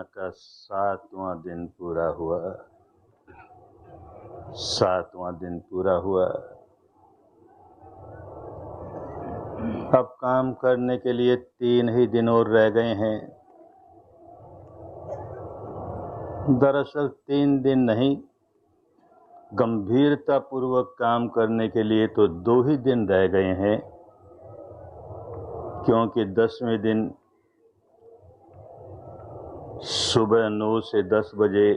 का 7वां दिन पूरा हुआ। 7वां दिन पूरा हुआ। अब काम करने के लिए 3 ही दिन और रह गए हैं। दरअसल 3 दिन नहीं, गंभीरता पूर्वक काम करने के लिए तो 2 ही दिन रह गए हैं, क्योंकि 10वें दिन सुबह 9 से 10 बजे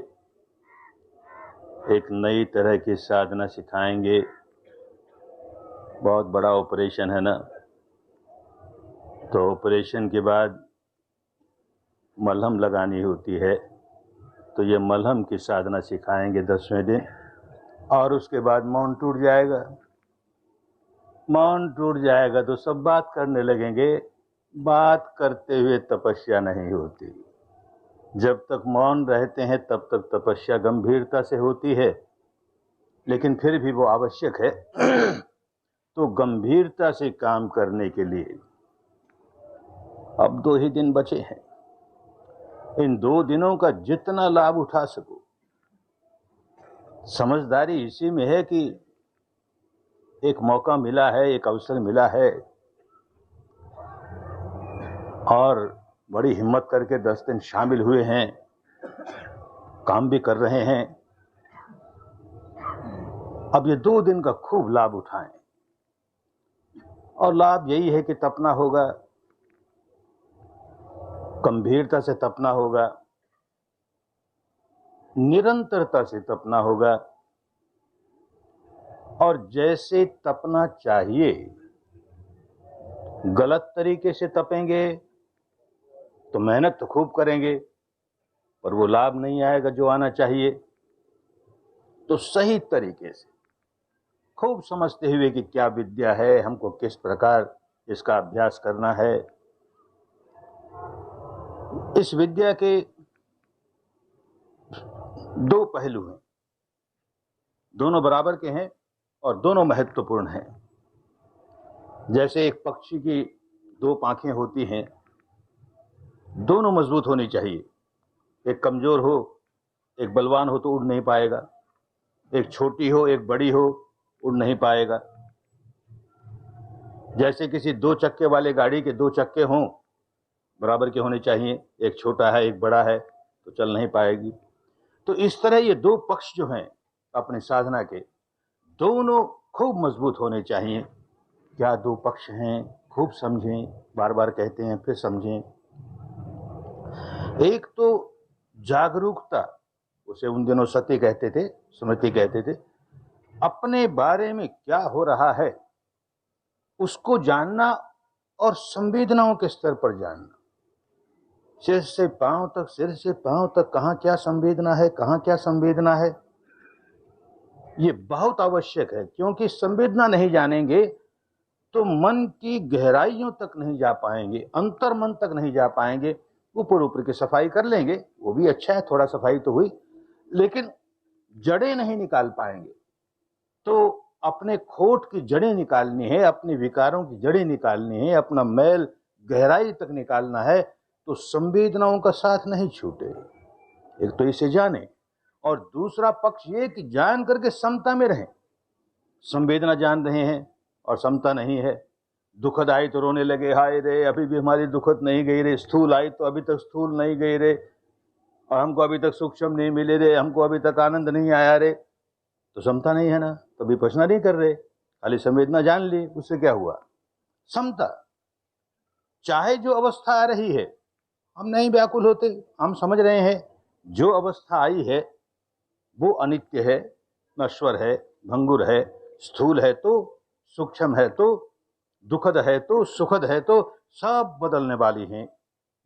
एक नई तरह की साधना सिखाएंगे। बहुत बड़ा ऑपरेशन है ना, तो ऑपरेशन के बाद मलहम लगानी होती है, तो ये मलहम की साधना सिखाएंगे 10वें दिन। और उसके बाद मौन टूट जाएगा। मौन टूट जाएगा तो सब बात करने लगेंगे। बात करते हुए तपस्या नहीं होती। जब तक मौन रहते हैं तब तक तपस्या गंभीरता से होती है, लेकिन फिर भी वो आवश्यक है। तो गंभीरता से काम करने के लिए अब 2 ही दिन बचे हैं। इन 2 दिनों का जितना लाभ उठा सको। समझदारी इसी में है कि एक मौका मिला है, एक अवसर मिला है, और बड़ी हिम्मत करके 10 दिन शामिल हुए हैं, काम भी कर रहे हैं। अब ये 2 दिन का खूब लाभ उठाएं। और लाभ यही है कि तपना होगा, गंभीरता से तपना होगा, निरंतरता से तपना होगा, और जैसे तपना चाहिए। गलत तरीके से तपेंगे तो मेहनत तो खूब करेंगे, पर वो लाभ नहीं आएगा जो आना चाहिए। तो सही तरीके से खूब समझते हुए कि क्या विद्या है, हमको किस प्रकार इसका अभ्यास करना है। इस विद्या के 2 पहलू हैं, दोनों बराबर के हैं और दोनों महत्वपूर्ण हैं। जैसे एक पक्षी की 2 पांखें होती हैं, दोनों मजबूत होनी चाहिए। एक कमजोर हो, एक बलवान हो तो उड़ नहीं पाएगा। एक छोटी हो, एक बड़ी हो, उड़ नहीं पाएगा। जैसे किसी 2 चक्के वाले गाड़ी के 2 चक्के हों, बराबर के होने चाहिए। एक छोटा है, एक बड़ा है, तो चल नहीं पाएगी। तो इस तरह ये 2 पक्ष जो हैं अपनी साधना के, दोनों खूब मजबूत होने चाहिए। क्या 2 पक्ष हैं, खूब समझें। बार बार कहते हैं, फिर समझें। एक तो जागरूकता, उसे उन दिनों सत्य कहते थे, स्मृति कहते थे। अपने बारे में क्या हो रहा है उसको जानना, और संवेदनाओं के स्तर पर जानना। सिर से पांव तक, सिर से पांव तक कहां क्या संवेदना है, कहां क्या संवेदना है, ये बहुत आवश्यक है। क्योंकि संवेदना नहीं जानेंगे तो मन की गहराइयों तक नहीं जा पाएंगे, अंतर मन तक नहीं जा पाएंगे। ऊपर ऊपर की सफाई कर लेंगे, वो भी अच्छा है, थोड़ा सफाई तो हुई, लेकिन जड़ें नहीं निकाल पाएंगे। तो अपने खोट की जड़ें निकालनी है, अपने विकारों की जड़ें निकालनी है, अपना मैल गहराई तक निकालना है, तो संवेदनाओं का साथ नहीं छूटे। एक तो इसे जाने, और दूसरा पक्ष ये कि जान करके समता में रहें। संवेदना जान रहे हैं और समता नहीं है। दुखद आई तो रोने लगे, हाय रे अभी भी हमारी दुखद नहीं गई रे। स्थूल आई तो अभी तक स्थूल नहीं गई रे, और हमको अभी तक सूक्ष्म नहीं मिले रे, हमको अभी तक आनंद नहीं आया रे। तो समता नहीं है ना, तो विपश्यना नहीं कर रहे, खाली संवेदना जान ली, उससे क्या हुआ। समता, चाहे जो अवस्था आ रही है, हम नहीं व्याकुल होते। हम समझ रहे हैं जो अवस्था आई है वो अनित्य है, नश्वर है, भंगुर है, स्थूल है तो, सूक्ष्म है तो, दुखद है तो, सुखद है तो, सब बदलने वाली हैं,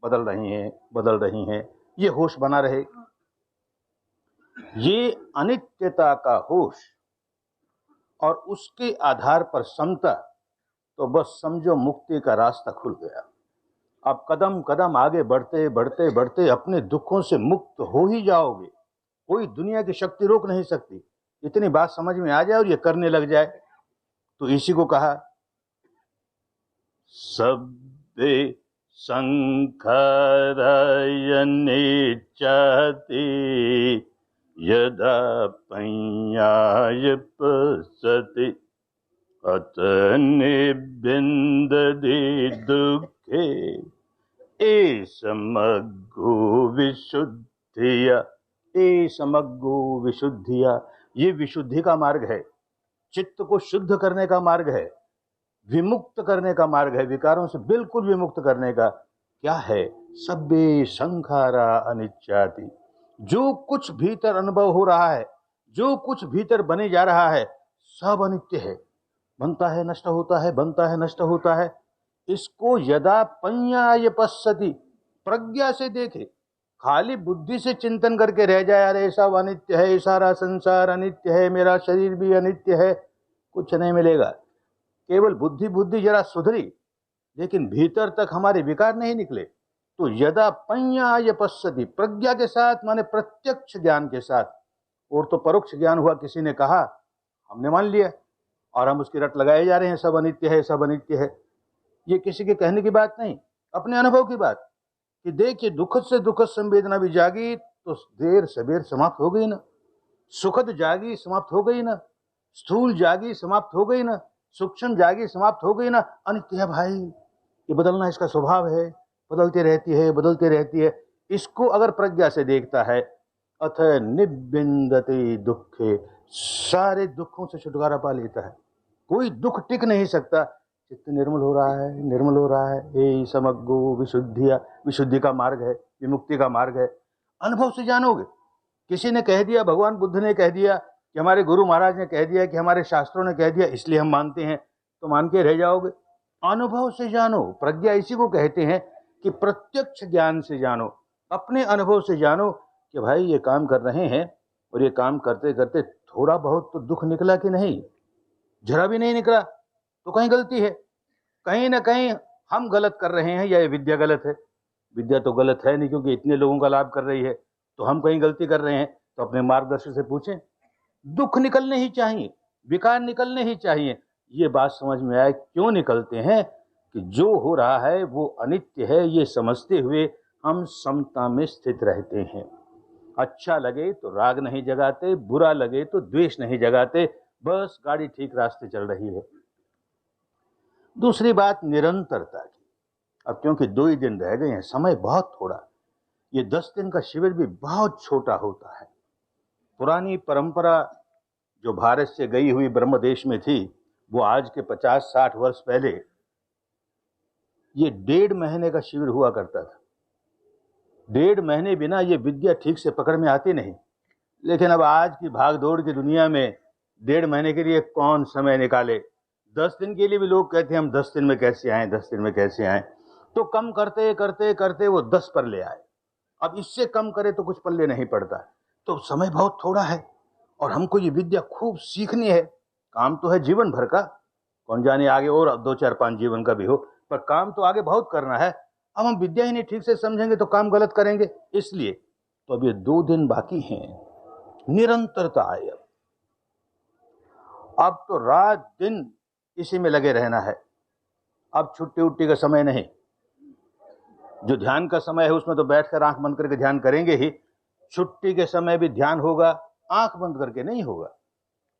बदल रही हैं। ये होश बना रहे। ये अनित्यता का होश और उसके आधार पर समता, तो बस समझो मुक्ति का रास्ता खुल गया। अब कदम कदम आगे बढ़ते बढ़ते बढ़ते अपने दुखों से मुक्त हो ही जाओगे। कोई दुनिया की शक्ति रोक नहीं सकती। इतनी बात समझ में आ जाए और ये करने लग जाए, तो इसी को कहा सब्बे संखरयनिच्छति यदा पञ्यायपसति अत निबिन्दति दुःखे समग्गो विशुद्धिया। समग्गो विशुद्धिया, ये विशुद्धि का मार्ग है, चित्त को शुद्ध करने का मार्ग है, विमुक्त करने का मार्ग है, विकारों से बिल्कुल विमुक्त करने का। क्या है? सब्बे संखारा अनिच्छाति। जो कुछ भीतर अनुभव हो रहा है, जो कुछ भीतर बने जा रहा है, सब अनित्य है। बनता है, नष्ट होता है, बनता है, नष्ट होता है। इसको यदा पञ्याय पश्यति, प्रज्ञा से देखे, खाली बुद्धि से चिंतन करके रह जाए, अरे ऐसा अनित्य है, सारा संसार अनित्य है, मेरा शरीर भी अनित्य है, कुछ नहीं मिलेगा। केवल बुद्धि जरा सुधरी, लेकिन भीतर तक हमारे विकार नहीं निकले। तो यदा पञ्याय पश्यति, प्रज्ञा के साथ माने प्रत्यक्ष ज्ञान के साथ, और तो परोक्ष ज्ञान हुआ, किसी ने कहा हमने मान लिया और हम उसकी रट लगाए जा रहे हैं, सब अनित्य है, सब अनित्य है। ये किसी के कहने की बात नहीं, अपने अनुभव की बात। कि देखिए, दुखद से दुखद संवेदना भी जागी तो देर सबेर समाप्त हो गई ना, सुखद जागी समाप्त हो गई ना, स्थूल जागी समाप्त हो गई ना, सूक्ष्म जागी समाप्त हो गई ना। अनित्य है भाई, ये बदलना इसका स्वभाव है, बदलती रहती है, बदलती रहती है। इसको अगर प्रज्ञा से देखता है, अथ निबिंदते दुखे, सारे दुखों से छुटकारा पा लेता है, कोई दुख टिक नहीं सकता। चित्त निर्मल हो रहा है, निर्मल हो रहा है। ये समग्गो विशुद्धिया, विशुद्धि का मार्ग है, विमुक्ति का मार्ग है। अनुभव से जानोगे। किसी ने कह दिया, भगवान बुद्ध ने कह दिया, कि हमारे गुरु महाराज ने कह दिया, कि हमारे शास्त्रों ने कह दिया, इसलिए हम मानते हैं, तो मान के रह जाओगे। अनुभव से जानो, प्रज्ञा इसी को कहते हैं कि प्रत्यक्ष ज्ञान से जानो, अपने अनुभव से जानो कि भाई ये काम कर रहे हैं, और ये काम करते करते थोड़ा बहुत तो दुख निकला कि नहीं? जरा भी नहीं निकला तो कहीं गलती है, कहीं ना कहीं हम गलत कर रहे हैं, या ये विद्या गलत है। विद्या तो गलत है नहीं, क्योंकि इतने लोगों का लाभ कर रही है, तो हम कहीं गलती कर रहे हैं, तो अपने मार्गदर्शक से पूछें। दुख निकलने ही चाहिए, विकार निकलने ही चाहिए। ये बात समझ में आए क्यों निकलते हैं? कि जो हो रहा है वो अनित्य है, ये समझते हुए हम समता में स्थित रहते हैं। अच्छा लगे तो राग नहीं जगाते, बुरा लगे तो द्वेष नहीं जगाते, बस गाड़ी ठीक रास्ते चल रही है। दूसरी बात निरंतरता की। अब क्योंकि 2 ही दिन रह गए हैं, समय बहुत थोड़ा, ये 10 दिन का शिविर भी बहुत छोटा होता है। पुरानी परंपरा जो भारत से गई हुई ब्रह्मदेश में थी, वो आज के 50-60 वर्ष पहले ये 1.5 महीने का शिविर हुआ करता था। 1.5 महीने बिना ये विद्या ठीक से पकड़ में आती नहीं। लेकिन अब आज की भागदौड़ की दुनिया में 1.5 महीने के लिए कौन समय निकाले? 10 दिन के लिए भी लोग कहते हैं हम 10 दिन में कैसे आए, 10 दिन में कैसे आए। तो कम करते करते करते वो 10 पर ले आए। अब इससे कम करे तो कुछ पल्ले नहीं पड़ता। तो समय बहुत थोड़ा है, और हमको ये विद्या खूब सीखनी है। काम तो है जीवन भर का, कौन जाने आगे और 2, 4, 5 जीवन का भी हो, पर काम तो आगे बहुत करना है। अब हम विद्या ही नहीं ठीक से समझेंगे तो काम गलत करेंगे। इसलिए तो अब ये 2 दिन बाकी हैं, निरंतरता है। अब तो रात दिन इसी में लगे रहना है। अब छुट्टी उट्टी का समय नहीं। जो ध्यान का समय है उसमें तो बैठकर आंख बंद करके ध्यान करेंगे ही। छुट्टी के समय भी ध्यान होगा, आंख बंद करके नहीं होगा।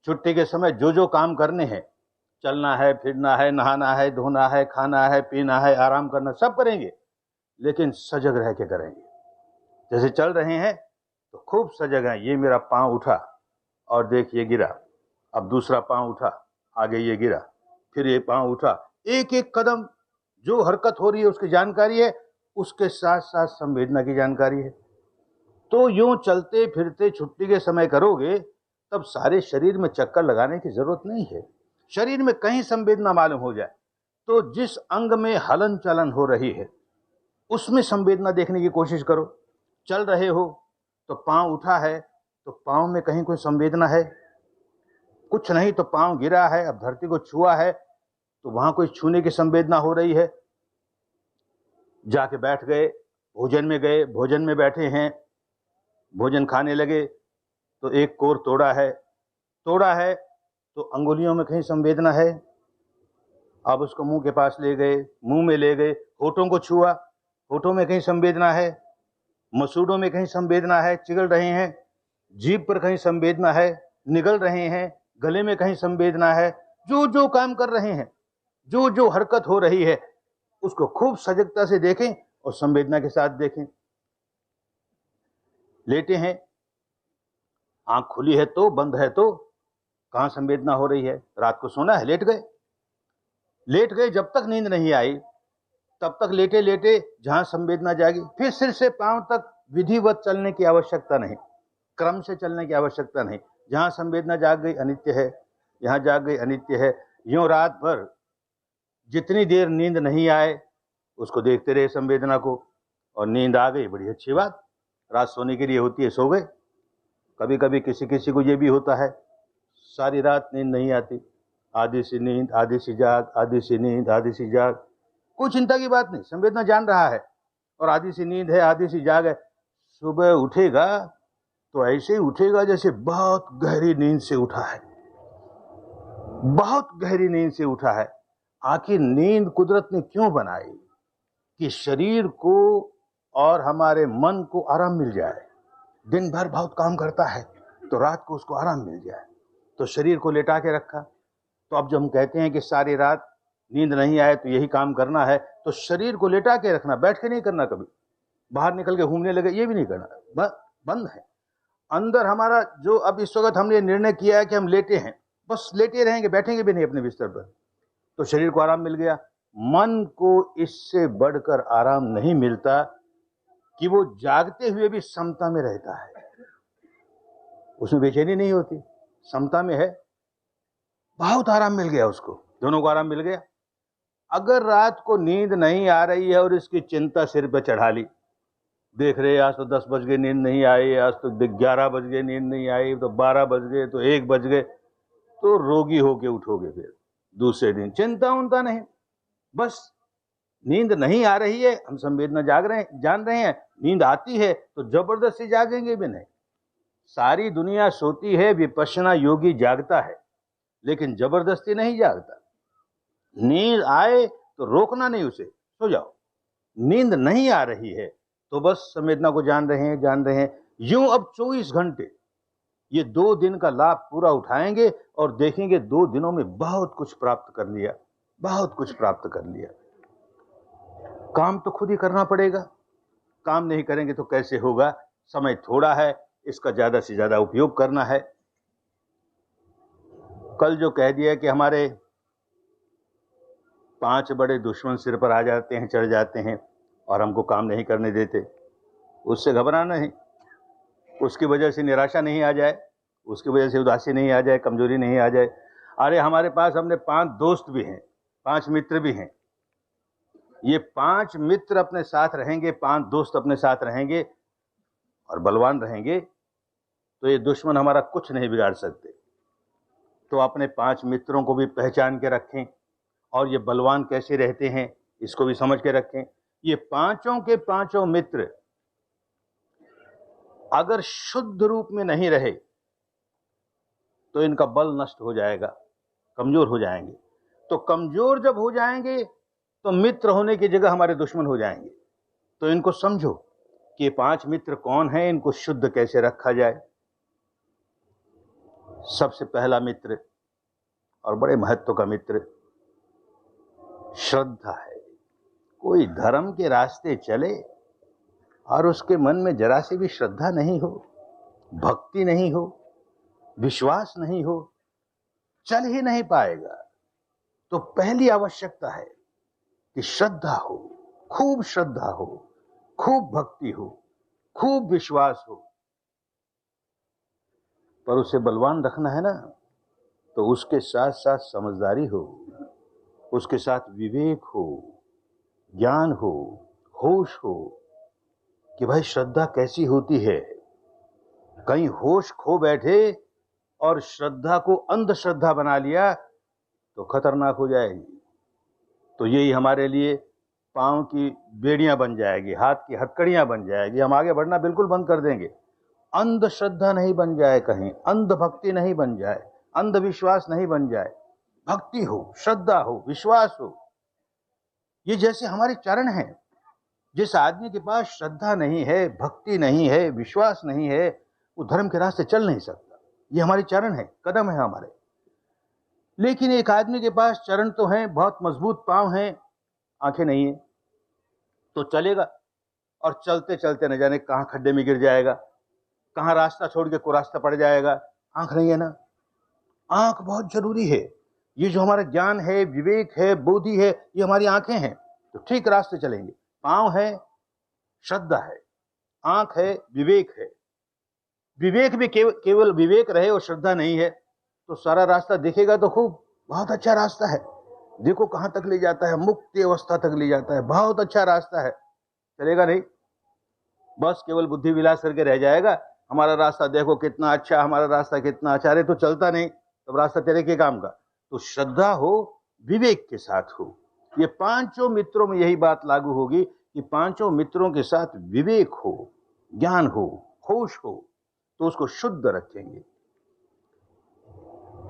छुट्टी के समय जो जो काम करने हैं, चलना है, फिरना है, नहाना है, धोना है, खाना है, पीना है, आराम करना, सब करेंगे, लेकिन सजग रह के करेंगे। जैसे चल रहे हैं तो खूब सजग हैं। ये मेरा पांव उठा और देख ये गिरा, अब दूसरा पांव उठा, आगे ये गिरा, फिर ये पांव उठा। एक एक कदम जो हरकत हो रही है उसकी जानकारी है, उसके साथ साथ संवेदना की जानकारी है। तो यूं चलते फिरते छुट्टी के समय करोगे, तब सारे शरीर में चक्कर लगाने की जरूरत नहीं है। शरीर में कहीं संवेदना मालूम हो जाए तो जिस अंग में हलन चलन हो रही है उसमें संवेदना देखने की कोशिश करो। चल रहे हो तो पांव उठा है, तो पांव में कहीं कोई संवेदना है? कुछ नहीं। तो पांव गिरा है, अब धरती को छुआ है, तो वहां कोई छूने की संवेदना हो रही है? जाके बैठ गए, भोजन में गए, भोजन में बैठे हैं, भोजन खाने लगे तो एक कोर तोड़ा है तो अंगुलियों में कहीं संवेदना है? अब उसको मुंह के पास ले गए, मुंह में ले गए, होठों को छुआ, होठों में कहीं संवेदना है, मसूड़ों में कहीं संवेदना है, चिगल रहे हैं, जीभ पर कहीं संवेदना है, निगल रहे हैं, गले में कहीं संवेदना है। जो जो काम कर रहे हैं, जो जो हरकत हो रही है, उसको खूब सजगता से देखें और संवेदना के साथ देखें। लेटे हैं, आंख खुली है तो, बंद है तो, कहां संवेदना हो रही है? रात को सोना है, लेट गए, जब तक नींद नहीं आई तब तक लेटे लेटे जहां संवेदना जागी। फिर सिर से पांव तक विधिवत चलने की आवश्यकता नहीं, क्रम से चलने की आवश्यकता नहीं। जहां संवेदना जाग गई अनित्य है, यहां जाग गई अनित्य है। यूं रात भर जितनी देर नींद नहीं आए उसको देखते रहे संवेदना को, और नींद आ गई, बड़ी अच्छी बात, रात सोने के लिए होती है, सो गए। कभी कभी किसी किसी को ये भी होता है, सारी रात नींद नहीं आती, आधी सी नींद, आधी सी जाग, आधी सी नींद, आधी सी जाग। कोई चिंता की बात नहीं, संवेदना जान रहा है, और आधी सी नींद है, आधी सी जाग है। सुबह उठेगा तो ऐसे ही उठेगा जैसे बहुत गहरी नींद से उठा है, बहुत गहरी नींद से उठा है। आखिर नींद कुदरत ने क्यों बनाई? कि शरीर को और हमारे मन को आराम मिल जाए। दिन भर बहुत काम करता है तो रात को उसको आराम मिल जाए, तो शरीर को लेटा के रखा। तो अब जब हम कहते हैं कि सारी रात नींद नहीं आए तो यही काम करना है, तो शरीर को लेटा के रखना, बैठ के नहीं करना। कभी बाहर निकल के घूमने लगे, ये भी नहीं करना, बंद है। अंदर हमारा जो अब इस वक्त हमने निर्णय किया है कि हम लेटे हैं, बस लेटे रहेंगे, बैठेंगे भी नहीं अपने बिस्तर पर, तो शरीर को आराम मिल गया। मन को इससे बढ़कर आराम नहीं मिलता कि वो जागते हुए भी समता में रहता है, उसमें बेचैनी नहीं होती, समता में है, बहुत आराम मिल गया उसको, दोनों को आराम मिल गया। अगर रात को नींद नहीं आ रही है और इसकी चिंता सिर पे चढ़ा ली, देख रहे आज तो 10 बज गए नींद नहीं आई, आज तो 11 बज गए नींद नहीं आई, तो 12 बज गए, तो 1 बज गए, तो रोगी होके उठोगे फिर दूसरे दिन। चिंता उनता नहीं, बस नींद नहीं आ रही है, हम संवेदना जान रहे हैं, नींद आती है तो जबरदस्ती जागेंगे भी नहीं। सारी दुनिया सोती है, विपश्यना योगी जागता है, लेकिन जबरदस्ती नहीं जागता। नींद आए तो रोकना नहीं उसे, सो जाओ। नींद नहीं आ रही है तो बस संवेदना को जान रहे हैं। यूं अब 24 घंटे ये 2 दिन का लाभ पूरा उठाएंगे और देखेंगे 2 दिनों में बहुत कुछ प्राप्त कर लिया, बहुत कुछ प्राप्त कर लिया। काम तो खुद ही करना पड़ेगा, काम नहीं करेंगे तो कैसे होगा? समय थोड़ा है, इसका ज्यादा से ज्यादा उपयोग करना है। कल जो कह दिया कि हमारे 5 बड़े दुश्मन सिर पर आ जाते हैं, चढ़ जाते हैं और हमको काम नहीं करने देते, उससे घबराना नहीं, उसकी वजह से निराशा नहीं आ जाए, उसकी वजह से उदासी नहीं आ जाए, कमजोरी नहीं आ जाए। अरे हमारे पास हमने 5 दोस्त भी हैं, 5 मित्र भी हैं। ये 5 मित्र अपने साथ रहेंगे, 5 दोस्त अपने साथ रहेंगे और बलवान रहेंगे, तो ये दुश्मन हमारा कुछ नहीं बिगाड़ सकते। तो अपने 5 मित्रों को भी पहचान के रखें, और ये बलवान कैसे रहते हैं इसको भी समझ के रखें। ये पांचों के पांचों मित्र अगर शुद्ध रूप में नहीं रहे तो इनका बल नष्ट हो जाएगा, कमजोर हो जाएंगे। तो कमजोर जब हो जाएंगे तो मित्र होने की जगह हमारे दुश्मन हो जाएंगे। तो इनको समझो कि ये 5 मित्र कौन हैं, इनको शुद्ध कैसे रखा जाए। सबसे पहला मित्र और बड़े महत्व का मित्र श्रद्धा है। कोई धर्म के रास्ते चले और उसके मन में जरा सी भी श्रद्धा नहीं हो, भक्ति नहीं हो, विश्वास नहीं हो, चल ही नहीं पाएगा। तो पहली आवश्यकता है कि श्रद्धा हो, खूब श्रद्धा हो, खूब भक्ति हो, खूब विश्वास हो। पर उसे बलवान रखना है ना, तो उसके साथ साथ समझदारी हो, उसके साथ विवेक हो, ज्ञान हो, होश हो कि भाई श्रद्धा कैसी होती है। कहीं होश खो बैठे और श्रद्धा को अंधश्रद्धा बना लिया तो खतरनाक हो जाएगी। तो यही हमारे लिए पांव की बेड़ियां बन जाएगी, हाथ की हथकड़ियां बन जाएगी, हम आगे बढ़ना बिल्कुल बंद कर देंगे। अंधश्रद्धा नहीं बन जाए, कहीं अंधभक्ति नहीं बन जाए, अंधविश्वास नहीं बन जाए। भक्ति हो, श्रद्धा हो, विश्वास हो। ये जैसे हमारे चरण हैं, जिस आदमी के पास श्रद्धा नहीं है, भक्ति नहीं है, विश्वास नहीं है, वो धर्म के रास्ते चल नहीं सकता। ये हमारी चरण है, कदम है हमारे। लेकिन एक आदमी के पास चरण तो हैं, बहुत मजबूत पांव हैं, आंखें नहीं है, तो चलेगा और चलते चलते न जाने कहां खड्डे में गिर जाएगा, कहां रास्ता छोड़ के कुरास्ता पड़ जाएगा। आंख नहीं है ना, आंख बहुत जरूरी है। ये जो हमारा ज्ञान है, विवेक है, बुद्धि है, ये हमारी आंखें हैं, तो ठीक रास्ते चलेंगे। पांव है, श्रद्धा है, आंख है, विवेक है। विवेक भी केवल विवेक रहे और श्रद्धा नहीं है तो सारा रास्ता दिखेगा तो खूब, बहुत अच्छा रास्ता है, देखो कहां तक ले जाता है, मुक्ति अवस्था तक ले जाता है, बहुत अच्छा रास्ता है। चलेगा नहीं, बस केवल बुद्धि विलास करके रह जाएगा। हमारा रास्ता देखो कितना अच्छा, हमारा रास्ता कितना अच्छा, अरे तो चलता नहीं, तब रास्ता तेरे के काम का। तो श्रद्धा हो, विवेक के साथ हो। ये पांचों मित्रों में यही बात लागू होगी कि पांचों मित्रों के साथ विवेक हो, ज्ञान हो, होश हो, तो उसको शुद्ध रखेंगे।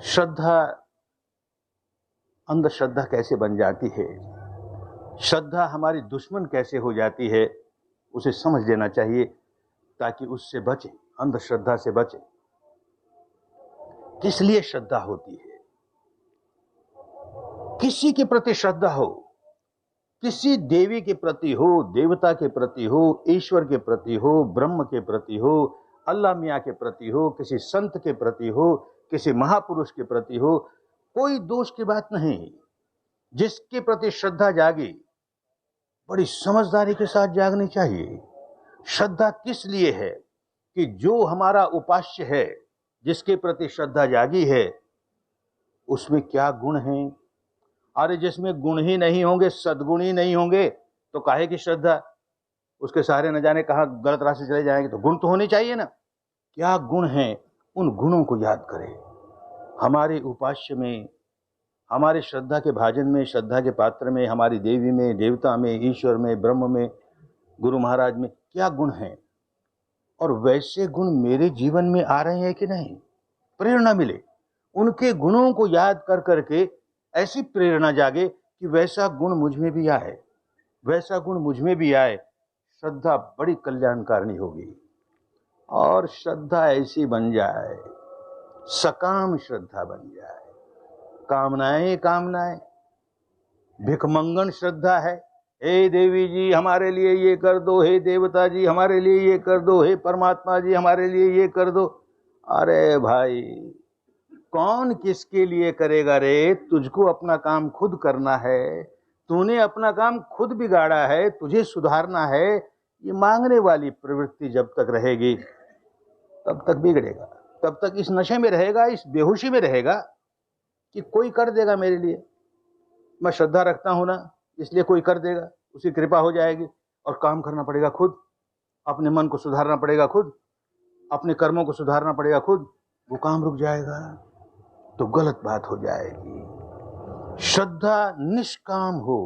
श्रद्धा अंधश्रद्धा कैसे बन जाती है, श्रद्धा हमारी दुश्मन कैसे हो जाती है, उसे समझ लेना चाहिए ताकि उससे बचे, अंधश्रद्धा से बचे। किस लिए श्रद्धा होती है? किसी के प्रति श्रद्धा हो, किसी देवी के प्रति हो, देवता के प्रति हो, ईश्वर के प्रति हो, ब्रह्म के प्रति हो, अल्लाह मियाँ के प्रति हो, किसी संत के प्रति हो, किसी महापुरुष के प्रति हो, कोई दोष की बात नहीं। जिसके प्रति श्रद्धा जागी, बड़ी समझदारी के साथ जागनी चाहिए। श्रद्धा किस लिए है कि जो हमारा उपास्य है, जिसके प्रति श्रद्धा जागी है, उसमें क्या गुण है। अरे जिसमें गुण ही नहीं होंगे, सद्गुण ही नहीं होंगे, तो काहे की श्रद्धा? उसके सहारे न जाने कहां गलत रास्ते चले जाएंगे। तो गुण तो होने चाहिए ना। क्या गुण हैं, उन गुणों को याद करें। हमारे उपास्य में, हमारे श्रद्धा के भाजन में, श्रद्धा के पात्र में, हमारी देवी में, देवता में, ईश्वर में, ब्रह्म में, गुरु महाराज में क्या गुण हैं, और वैसे गुण मेरे जीवन में आ रहे हैं कि नहीं। प्रेरणा मिले, उनके गुणों को याद कर करके ऐसी प्रेरणा जागे कि वैसा गुण मुझ में भी आए, वैसा गुण मुझ में भी आए। श्रद्धा बड़ी कल्याणकारिणी होगी। और श्रद्धा ऐसी बन जाए, सकाम श्रद्धा बन जाए, कामनाएं कामनाएं, भिखमंगन श्रद्धा है। हे देवी जी हमारे लिए ये कर दो, हे देवता जी हमारे लिए ये कर दो, हे परमात्मा जी हमारे लिए ये कर दो। अरे भाई, कौन किसके लिए करेगा रे? तुझको अपना काम खुद करना है। तूने अपना काम खुद बिगाड़ा है, तुझे सुधारना है। ये मांगने वाली प्रवृत्ति जब तक रहेगी तब तक बिगड़ेगा, तब तक इस नशे में रहेगा, इस बेहोशी में रहेगा कि कोई कर देगा मेरे लिए। मैं श्रद्धा रखता हूं ना, इसलिए कोई कर देगा, उसकी कृपा हो जाएगी। और काम करना पड़ेगा खुद, अपने मन को सुधारना पड़ेगा खुद, अपने कर्मों को सुधारना पड़ेगा खुद। वो काम रुक जाएगा तो गलत बात हो जाएगी। श्रद्धा निष्काम हो,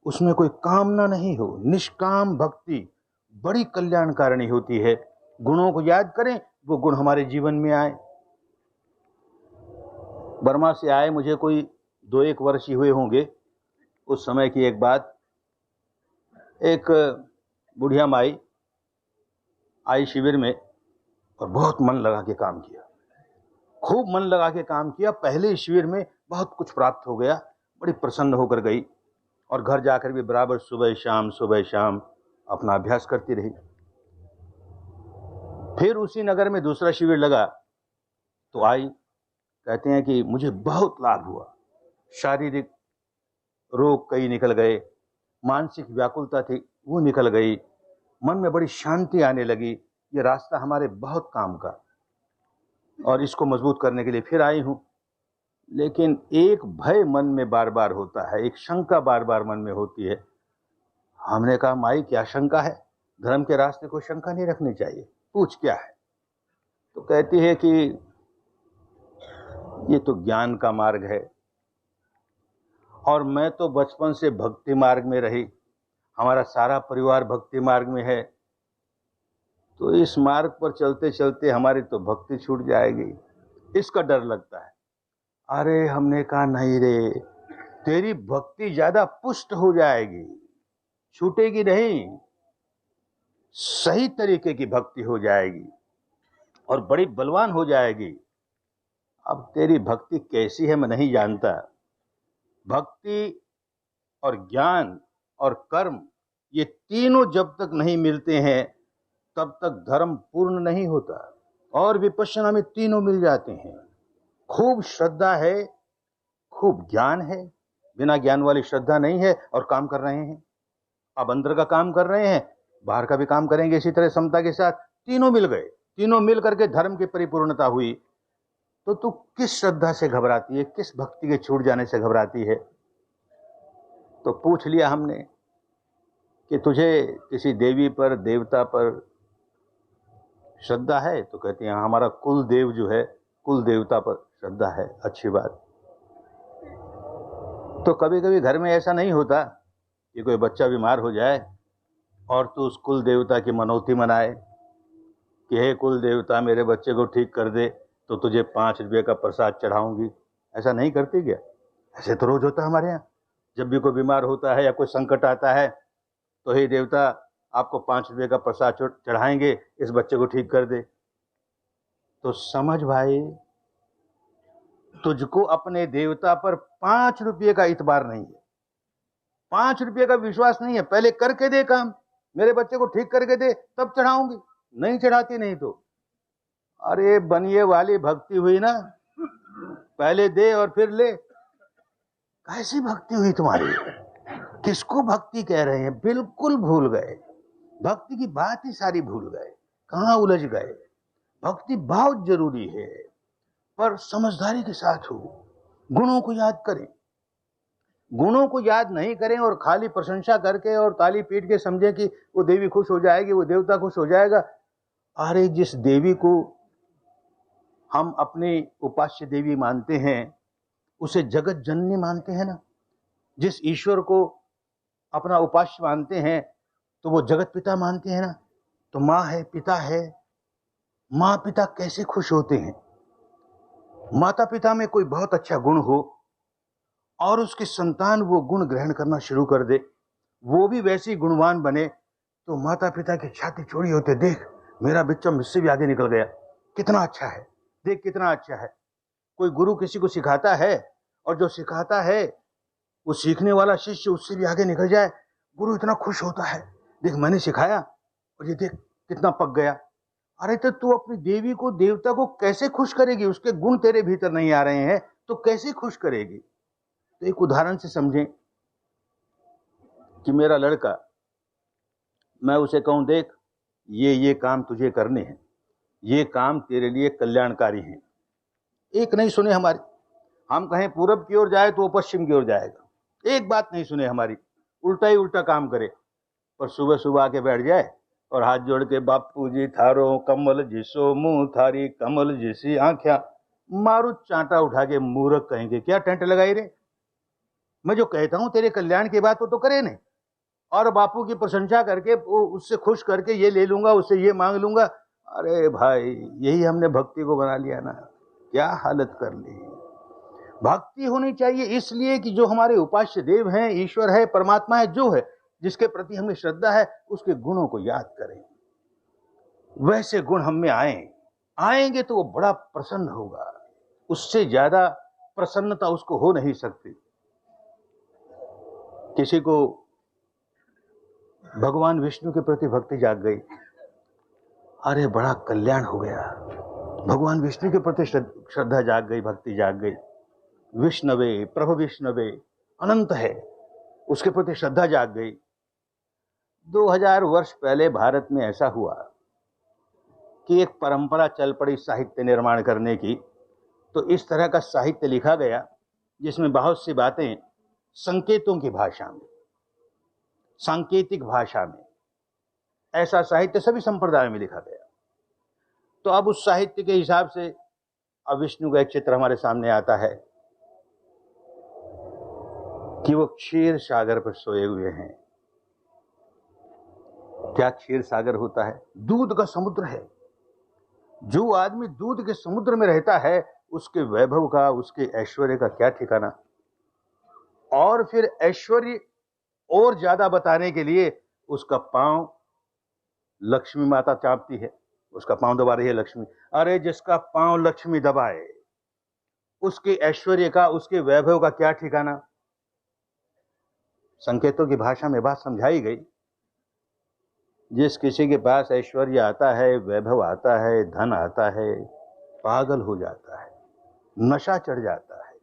उसमें कोई कामना नहीं हो, निष्काम भक्ति बड़ी कल्याणकारिणी होती है। गुणों को याद करें, वो गुण हमारे जीवन में आए। बर्मा से आए मुझे कोई 2-1 वर्ष ही हुए होंगे। उस समय की एक बात, एक बुढ़िया माई आई शिविर में और बहुत मन लगा के काम किया, खूब मन लगा के काम किया। पहले शिविर में बहुत कुछ प्राप्त हो गया, बड़ी प्रसन्न होकर गई और घर जाकर भी बराबर सुबह शाम अपना अभ्यास करती रही। फिर उसी नगर में दूसरा शिविर लगा तो आई, कहते हैं कि मुझे बहुत लाभ हुआ। शारीरिक रोग कई निकल गए, मानसिक व्याकुलता थी वो निकल गई, मन में बड़ी शांति आने लगी। ये रास्ता हमारे बहुत काम का, और इसको मजबूत करने के लिए फिर आई हूं। लेकिन एक भय मन में बार बार होता है, एक शंका बार बार मन में होती है। हमने कहा माई क्या शंका है? धर्म के रास्ते को शंका नहीं रखनी चाहिए, पूछ क्या है? तो कहती है कि ये तो ज्ञान का मार्ग है, और मैं तो बचपन से भक्ति मार्ग में रही, हमारा सारा परिवार भक्ति मार्ग में है, तो इस मार्ग पर चलते चलते हमारी तो भक्ति छूट जाएगी, इसका डर लगता है। अरे हमने कहा नहीं रे, तेरी भक्ति ज्यादा पुष्ट हो जाएगी, छूटेगी नहीं, सही तरीके की भक्ति हो जाएगी और बड़ी बलवान हो जाएगी। अब तेरी भक्ति कैसी है मैं नहीं जानता। भक्ति और ज्ञान और कर्म ये तीनों जब तक नहीं मिलते हैं तब तक धर्म पूर्ण नहीं होता। और विपश्यना में तीनों मिल जाते हैं। खूब श्रद्धा है, खूब ज्ञान है, बिना ज्ञान वाली श्रद्धा नहीं है, और काम कर रहे हैं। अब अंदर का काम कर रहे हैं, बाहर का भी काम करेंगे इसी तरह समता के साथ। तीनों मिल गए, तीनों मिल करके धर्म की परिपूर्णता हुई। तो तू किस श्रद्धा से घबराती है, किस भक्ति के छूट जाने से घबराती है? तो पूछ लिया हमने कि तुझे किसी देवी पर, देवता पर श्रद्धा है? तो कहती हैं हमारा कुल देव जो है, कुल देवता पर श्रद्धा है। अच्छी बात। तो कभी कभी घर में ऐसा नहीं होता कि कोई बच्चा बीमार हो जाए और तू उस कुल देवता की मनौती मनाए कि हे कुल देवता मेरे बच्चे को ठीक कर दे तो तुझे 5 रुपये का प्रसाद चढ़ाऊंगी। ऐसा नहीं करती क्या? ऐसे तो रोज होता है हमारे यहाँ। जब भी कोई बीमार होता है या कोई संकट आता है तो हे देवता आपको 5 रुपये का प्रसाद चढ़ाएंगे, इस बच्चे को ठीक कर दे। तो समझ भाई, तुझको अपने देवता पर 5 रुपये का इतबार नहीं है, 5 रुपये का विश्वास नहीं है। पहले करके दे काम, मेरे बच्चे को ठीक करके दे तब चढ़ाऊंगी। नहीं चढ़ाती नहीं तो अरे बनिए वाली भक्ति हुई ना, पहले दे और फिर ले। कैसी भक्ति हुई तुम्हारी? किसको भक्ति कह रहे हैं? बिल्कुल भूल गए, भक्ति की बात ही सारी भूल गए, कहां उलझ गए। भक्ति बहुत जरूरी है, पर समझदारी के साथ हो। गुणों को याद करें, गुणों को याद नहीं करें और खाली प्रशंसा करके और ताली पीट के समझें कि वो देवी खुश हो जाएगी, वो देवता खुश हो जाएगा। अरे जिस देवी को हम अपनी उपास्य देवी मानते हैं उसे जगत जननी मानते हैं ना। जिस ईश्वर को अपना उपास्य मानते हैं तो वो जगत पिता मानते हैं ना। तो माँ है, पिता है, माँ पिता कैसे खुश होते हैं? माता पिता में कोई बहुत अच्छा गुण हो और उसकी संतान वो गुण ग्रहण करना शुरू कर दे, वो भी वैसी गुणवान बने, तो माता पिता की छाती चौड़ी होते, देख मेरा बच्चा मुझसे भी आगे निकल गया, कितना अच्छा है, देख कितना अच्छा है। कोई गुरु किसी को सिखाता है और जो सिखाता है वो सीखने वाला शिष्य उससे भी आगे निकल जाए, गुरु इतना खुश होता है, देख मैंने सिखाया और ये देख कितना पक गया। अरे तो तू अपनी देवी को, देवता को कैसे खुश करेगी? उसके गुण तेरे भीतर नहीं आ रहे हैं तो कैसे खुश करेगी? तो एक उदाहरण से समझें कि मेरा लड़का, मैं उसे कहूं देख ये काम तुझे करने हैं, ये काम तेरे लिए कल्याणकारी हैं। एक नहीं सुने हमारी, हम कहें पूरब की ओर जाए तो वो पश्चिम की ओर जाएगा, एक बात नहीं सुने हमारी, उल्टा ही उल्टा काम करे। पर सुबह सुबह आके बैठ जाए और हाथ जोड़ के बापू जी थारो कमल जिसो मुंह थारी कमल जिसी आंख्या, मारू चांटा उठा के मूर्ख कहेंगे क्या टेंट लगाई रे। मैं जो कहता हूं तेरे कल्याण की बात तो करे नहीं, और बापू की प्रशंसा करके उससे खुश करके ये ले लूंगा, उससे ये मांग लूंगा। अरे भाई यही हमने भक्ति को बना लिया ना, क्या हालत कर ली। भक्ति होनी चाहिए इसलिए कि जो हमारे उपास्य देव हैं, ईश्वर है, परमात्मा है, जो है जिसके प्रति हमें श्रद्धा है, उसके गुणों को याद करें। वैसे गुण हम में आएंगे तो वो बड़ा प्रसन्न होगा, उससे ज्यादा प्रसन्नता उसको हो नहीं सकती। किसी को भगवान विष्णु के प्रति भक्ति जाग गई, अरे बड़ा कल्याण हो गया, भगवान विष्णु के प्रति श्रद्धा जाग गई, भक्ति जाग गई। विष्णवे प्रभु विष्णवे अनंत है, उसके प्रति श्रद्धा जाग गई। 2000 वर्ष पहले भारत में ऐसा हुआ कि एक परंपरा चल पड़ी साहित्य निर्माण करने की। तो इस तरह का साहित्य लिखा गया जिसमें बहुत सी बातें संकेतों की भाषा में, सांकेतिक भाषा में, ऐसा साहित्य सभी संप्रदायों में लिखा गया। तो अब उस साहित्य के हिसाब से अब विष्णु का एक चित्र हमारे सामने आता है कि वो क्षीर सागर पर सोए हुए हैं। क्या क्षीर सागर होता है? दूध का समुद्र है। जो आदमी दूध के समुद्र में रहता है उसके वैभव का, उसके ऐश्वर्य का क्या ठिकाना। और फिर ऐश्वर्य और ज्यादा बताने के लिए उसका पांव लक्ष्मी माता चापती है, उसका पांव दबा रही है लक्ष्मी। अरे जिसका पांव लक्ष्मी दबाए उसके ऐश्वर्य का, उसके वैभव का क्या ठिकाना। संकेतों की भाषा में बात समझाई गई। जिस किसी के पास ऐश्वर्य आता है, वैभव आता है, धन आता है, पागल हो जाता है, नशा चढ़ जाता है,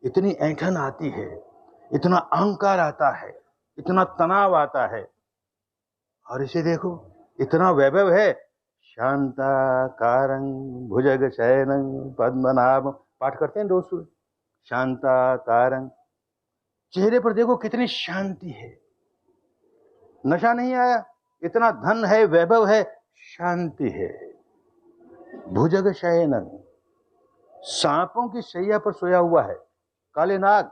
इतनी ऐंठन आती है, इतना अहंकार आता है, इतना तनाव आता है। और इसे देखो, इतना वैभव है, शांताकारं भुजग शयनं पद्मनाभं, पाठ करते हैं रोज सुबह, शांताकारं। चेहरे पर देखो कितनी शांति है, नशा नहीं आया, इतना धन है, वैभव है, शांति है। भुजग शयनं, सांपों की शैया पर सोया हुआ है। काले नाग,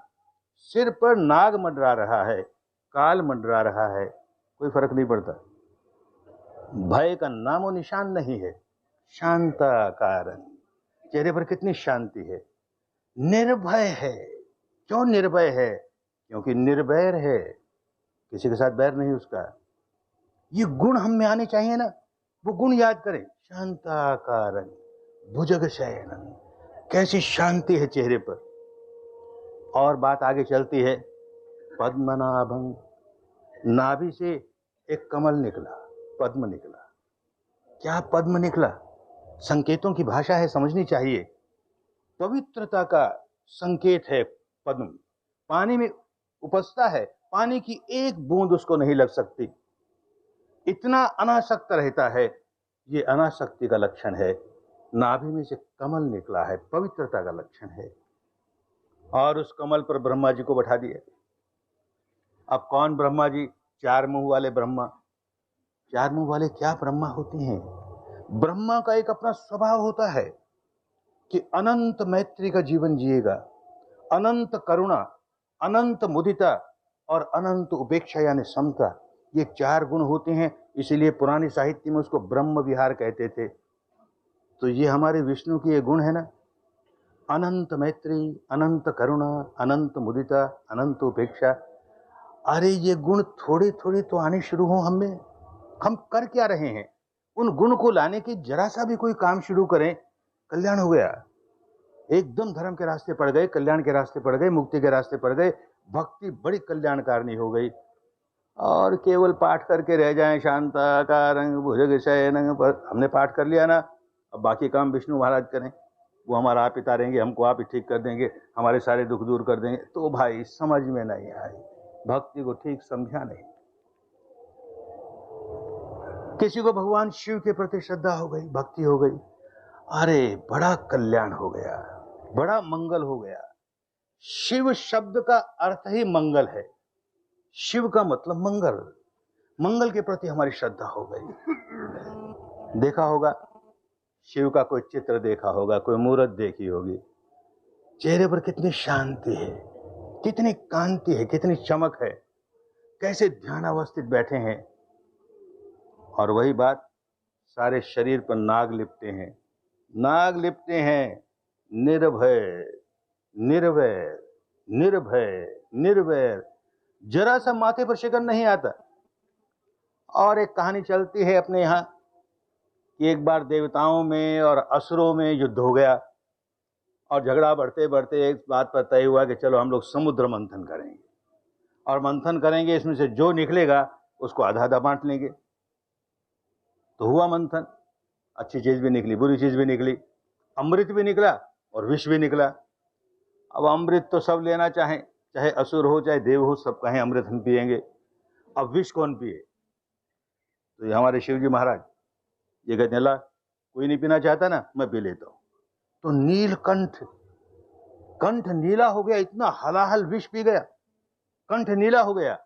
सिर पर नाग मंडरा रहा है, काल मंडरा रहा है, कोई फर्क नहीं पड़ता, भय का नामो निशान नहीं है। शांताकारं, चेहरे पर कितनी शांति है। निर्भय है। क्यों निर्भय है? क्योंकि निर्वैर है, किसी के साथ बैर नहीं उसका। ये गुण हम में आने चाहिए ना, वो गुण याद करें। शांताकारं भुजग शयनं, कैसी शांति है चेहरे पर। और बात आगे चलती है, पद्मनाभं, नाभि से एक कमल निकला, पद्म निकला। क्या पद्म निकला? संकेतों की भाषा है, समझनी चाहिए। पवित्रता का संकेत है पद्म। पानी में उपजता है, पानी की एक बूंद उसको नहीं लग सकती, इतना अनासक्त रहता है। ये अनासक्ति का लक्षण है। नाभि में से कमल निकला है, पवित्रता का लक्षण है। और उस कमल पर ब्रह्मा जी को बैठा दिया। अब कौन ब्रह्मा जी? चार मुंह वाले ब्रह्मा। चार मुंह वाले क्या ब्रह्मा होते हैं? ब्रह्मा का एक अपना स्वभाव होता है कि अनंत मैत्री का जीवन जिएगा, अनंत करुणा, अनंत मुदिता और अनंत उपेक्षा यानी समता। ये चार गुण होते हैं, इसीलिए पुरानी साहित्य में उसको ब्रह्म विहार कहते थे। तो ये हमारे विष्णु की ये गुण है ना, अनंत मैत्री, अनंत करुणा, अनंत मुदिता, अनंत उपेक्षा। अरे ये गुण थोड़े थोड़े तो आने शुरू हो हम में। हम कर क्या रहे हैं? उन गुण को लाने की जरा सा भी कोई काम शुरू करें, कल्याण हो गया। एकदम धर्म के रास्ते पड़ गए, कल्याण के रास्ते पड़ गए, मुक्ति के रास्ते पड़ गए, भक्ति बड़ी कल्याणकारिणी हो गई। और केवल पाठ करके रह जाएं, शांताकारं भुजग शयनं, पर हमने पाठ कर लिया ना, अब बाकी काम विष्णु महाराज करें, वो हमारा आप ही तारेंगे, हमको आप ही ठीक कर देंगे, हमारे सारे दुख दूर कर देंगे। तो भाई समझ में नहीं आई, भक्ति को ठीक समझा नहीं। किसी को भगवान शिव के प्रति श्रद्धा हो गई, भक्ति हो गई, अरे बड़ा कल्याण हो गया, बड़ा मंगल हो गया। शिव शब्द का अर्थ ही मंगल है। शिव का मतलब मंगल, मंगल के प्रति हमारी श्रद्धा हो गई। देखा होगा शिव का कोई चित्र, देखा होगा कोई मूर्त देखी होगी, चेहरे पर कितनी शांति है, कितनी कांति है, कितनी चमक है, कैसे ध्यानावस्थित बैठे हैं। और वही बात, सारे शरीर पर नाग लिपटे हैं, नाग लिपटे हैं। निर्भय, निर्वैर, निर्भय, निर्वैर, जरा सा माथे पर शिकन नहीं आता। और एक कहानी चलती है अपने यहाँ कि एक बार देवताओं में और असुरों में युद्ध हो गया, और झगड़ा बढ़ते बढ़ते एक बात पर तय हुआ कि चलो हम लोग समुद्र मंथन करेंगे, और मंथन करेंगे, इसमें से जो निकलेगा उसको आधा आधा बांट लेंगे। तो हुआ मंथन, अच्छी चीज भी निकली, बुरी चीज भी निकली, अमृत भी निकला और विष भी निकला। अब अमृत तो सब लेना चाहें, चाहे असुर हो चाहे देव हो, सब कहें अमृत हम पिएंगे। अब विष कौन पिए? तो ये हमारे शिव जी महाराज ये कहते हैं, ला कोई नहीं पीना चाहता ना, मैं पी लेता हूं। तो नीलकंठ, कंठ नीला हो गया, इतना हलाहल विष पी गया, कंठ नीला हो गया,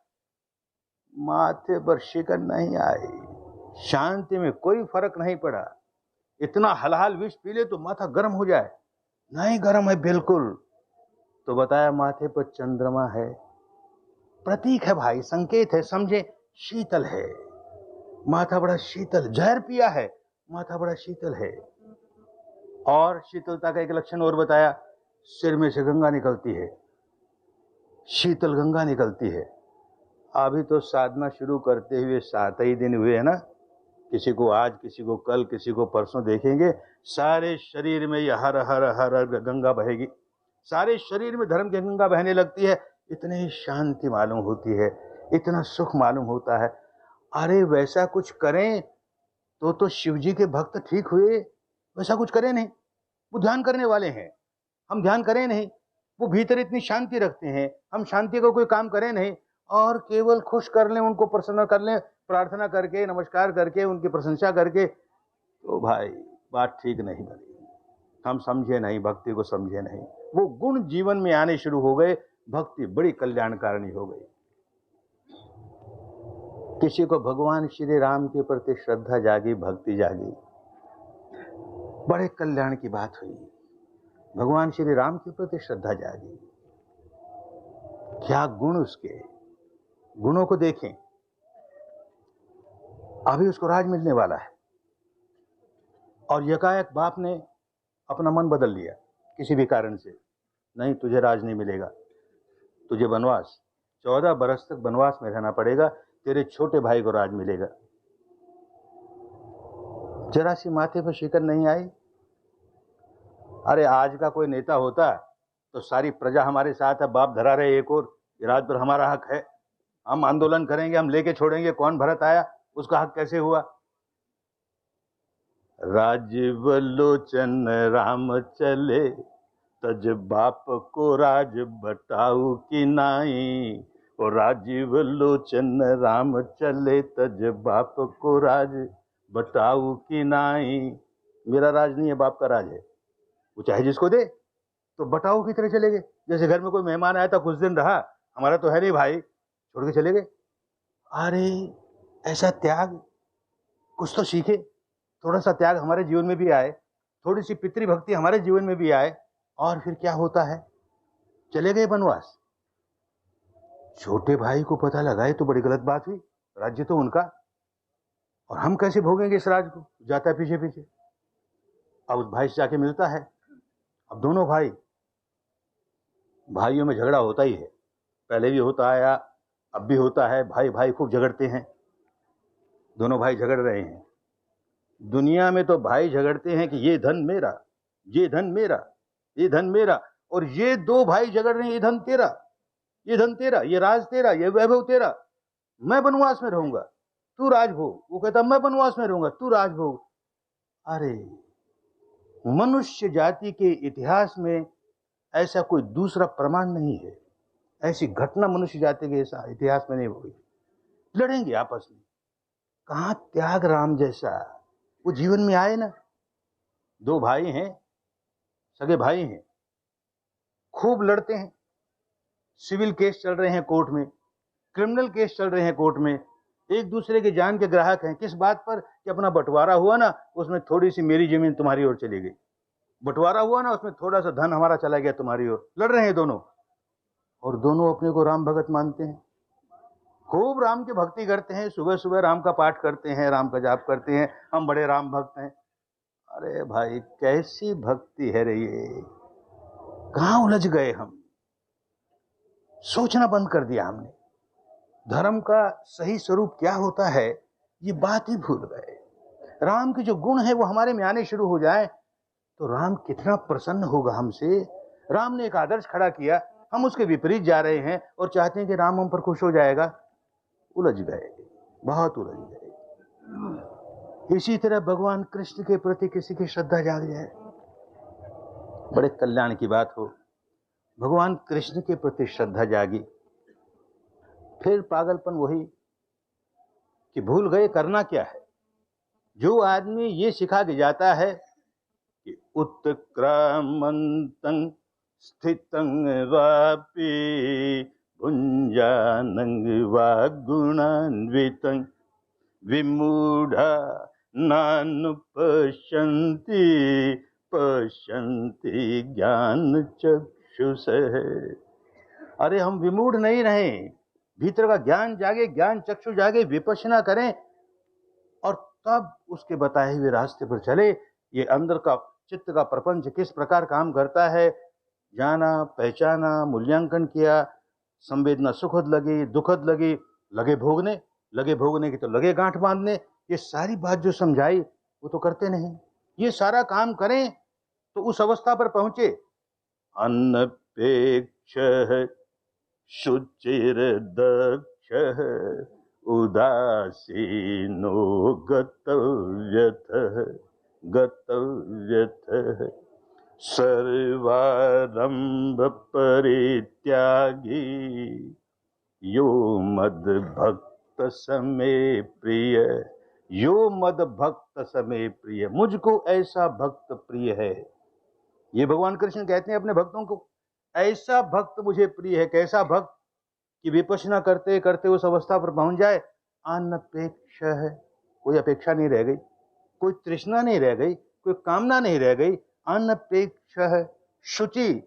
माथे पर शिकन नहीं आई, शांति में कोई फर्क नहीं पड़ा। इतना हलाहल विष पी ले तो माथा गर्म हो जाए, नहीं गर्म है बिल्कुल। तो बताया माथे पर चंद्रमा है, प्रतीक है भाई, संकेत है, समझे, शीतल है, माथा बड़ा शीतल, जहर पिया है, माथा बड़ा शीतल है। और शीतलता का एक लक्षण और बताया, सिर में से गंगा निकलती है, शीतल गंगा निकलती है। अभी तो साधना शुरू करते हुए 7 ही दिन हुए हैं ना। किसी को आज, किसी को कल, किसी को परसों देखेंगे सारे शरीर में ये हर हर हर हर गंगा बहेगी, सारे शरीर में धर्म की गंगा बहने लगती है। इतनी शांति मालूम होती है, इतना सुख मालूम होता है। अरे वैसा कुछ करें तो शिव जी के भक्त ठीक हुए। वैसा कुछ करें नहीं, वो ध्यान करने वाले हैं, हम ध्यान करें नहीं। वो भीतर इतनी शांति रखते हैं, हम शांति को कोई काम करें नहीं और केवल खुश कर लें, उनको प्रसन्न कर लें, प्रार्थना करके, नमस्कार करके, उनकी प्रशंसा करके, तो भाई बात ठीक नहीं बनी। हम समझे नहीं, भक्ति को समझे नहीं, वो गुण जीवन में आने शुरू हो गए, भक्ति बड़ी कल्याणकारिणी हो गई। किसी को भगवान श्री राम के प्रति श्रद्धा जागी, भक्ति जागी, बड़े कल्याण की बात हुई। भगवान श्री राम के प्रति श्रद्धा जागी, क्या गुण उसके, गुणों को देखें। अभी उसको राज मिलने वाला है और यकायक बाप ने अपना मन बदल लिया किसी भी कारण से, नहीं तुझे राज नहीं मिलेगा, तुझे वनवास, 14 बरस तक वनवास में रहना पड़ेगा, तेरे छोटे भाई को राज मिलेगा। जरा सी माथे पर शिकन नहीं आई। अरे आज का कोई नेता होता तो सारी प्रजा हमारे साथ है, बाप धरा रहे एक और, राज पर हमारा हक है, हम आंदोलन करेंगे, हम लेके छोड़ेंगे, कौन भरत आया, उसका हक कैसे हुआ। राजीव लोचन राम चले, तज बाप को राज बटाऊ की नाई। और राजीव लोचन राम चले, तज बाप को राज बटाऊ की नाई। मेरा राज नहीं है, बाप का राज है, वो चाहे जिसको दे, तो बटाऊ की तरह चले गए। जैसे घर में कोई मेहमान आया था, कुछ दिन रहा, हमारा तो है नहीं भाई, छोड़ के चले गए। अरे ऐसा त्याग, कुछ तो सीखे, थोड़ा सा त्याग हमारे जीवन में भी आए, थोड़ी सी पितृभक्ति हमारे जीवन में भी आए, और फिर क्या होता है, चले गए वनवास। छोटे भाई को पता लगा ये तो बड़ी गलत बात हुई, राज्य तो उनका, और हम कैसे भोगेंगे इस राज को, जाता है पीछे पीछे। अब उस भाई से जाके मिलता है, अब दोनों भाइयों में झगड़ा होता ही है, पहले भी होता आया, अब भी होता है, भाई भाई खूब झगड़ते हैं, दोनों भाई झगड़ रहे हैं। दुनिया में तो भाई झगड़ते हैं कि ये धन मेरा, ये धन मेरा, ये धन मेरा, और ये दो भाई झगड़ रहे हैं, ये धन तेरा, ये धन तेरा, ये राज तेरा, ये वैभव तेरा, मैं वनवास में रहूंगा, तू राज भोग। वो कहता मैं वनवास में रहूंगा, तू राज भोग। अरे मनुष्य जाति के इतिहास में ऐसा कोई दूसरा प्रमाण नहीं है, ऐसी घटना मनुष्य जाति के इतिहास में नहीं हुई। लड़ेंगे आपस में, कहां त्याग राम जैसा, वो जीवन में आए ना। दो भाई हैं, सगे भाई हैं, खूब लड़ते हैं, सिविल केस चल रहे हैं कोर्ट में, क्रिमिनल केस चल रहे हैं कोर्ट में, एक दूसरे के जान के ग्राहक हैं। किस बात पर, कि अपना बंटवारा हुआ ना, उसमें थोड़ी सी मेरी जमीन तुम्हारी ओर चली गई, बंटवारा हुआ ना, उसमें थोड़ा सा धन हमारा चला गया तुम्हारी ओर। लड़ रहे हैं दोनों, और दोनों अपने को राम भगत मानते हैं, खूब राम की भक्ति करते हैं, सुबह सुबह राम का पाठ करते हैं, राम का जाप करते हैं, हम बड़े राम भक्त हैं। अरे भाई कैसी भक्ति है रे ये, कहां उलझ गए हम, सोचना बंद कर दिया हमने, धर्म का सही स्वरूप क्या होता है ये बात ही भूल गए। राम के जो गुण है वो हमारे में आने शुरू हो जाए तो राम कितना प्रसन्न होगा हमसे। राम ने एक आदर्श खड़ा किया, हम उसके विपरीत जा रहे हैं और चाहते हैं कि राम हम पर खुश हो जाएगा। उलझ गए, बहुत उलझ गए। इसी तरह भगवान कृष्ण के प्रति किसी की श्रद्धा जाग जाए, बड़े कल्याण की बात हो। भगवान कृष्ण के प्रति श्रद्धा जागी, फिर पागलपन वही कि भूल गए करना क्या है। जो आदमी ये सिखा के जाता है कि उत्क्रामंतं स्थितं वापि भुञ्जानं वा गुणान्वितं विमूढ़ा नानुपश्यन्ति पश्यन्ति ज्ञान चक्षुषः। अरे हम विमूढ़ नहीं रहे, भीतर का ज्ञान जागे, ज्ञान चक्षु जागे, विपश्यना करें और तब उसके बताए हुए रास्ते पर चले। ये अंदर का चित्त का प्रपंच किस प्रकार काम करता है, जाना, पहचाना, मूल्यांकन किया, संवेदना सुखद लगी, दुखद लगी, लगे भोगने की तो लगे गांठ बांधने। ये सारी बात जो समझाई वो तो करते नहीं। ये सारा काम करें तो उस अवस्था पर पहुंचे। अनपेक्ष शुचिर्दक्ष उदासीनो गतव्यथ सर्वारंभ परित्यागी यो मद भक्त समे प्रिय। यो मद भक्त समे प्रिय, मुझको ऐसा भक्त प्रिय है। ये भगवान कृष्ण कहते हैं अपने भक्तों को, ऐसा भक्त मुझे प्रिय है। कैसा भक्त कि विपश्यना करते करते उस अवस्था पर पहुंच जाए। अनपेक्ष है, कोई अपेक्षा नहीं रह गई, कोई तृष्णा नहीं रह गई, कोई कामना नहीं रह गई। अनपेक्ष है, शुचि,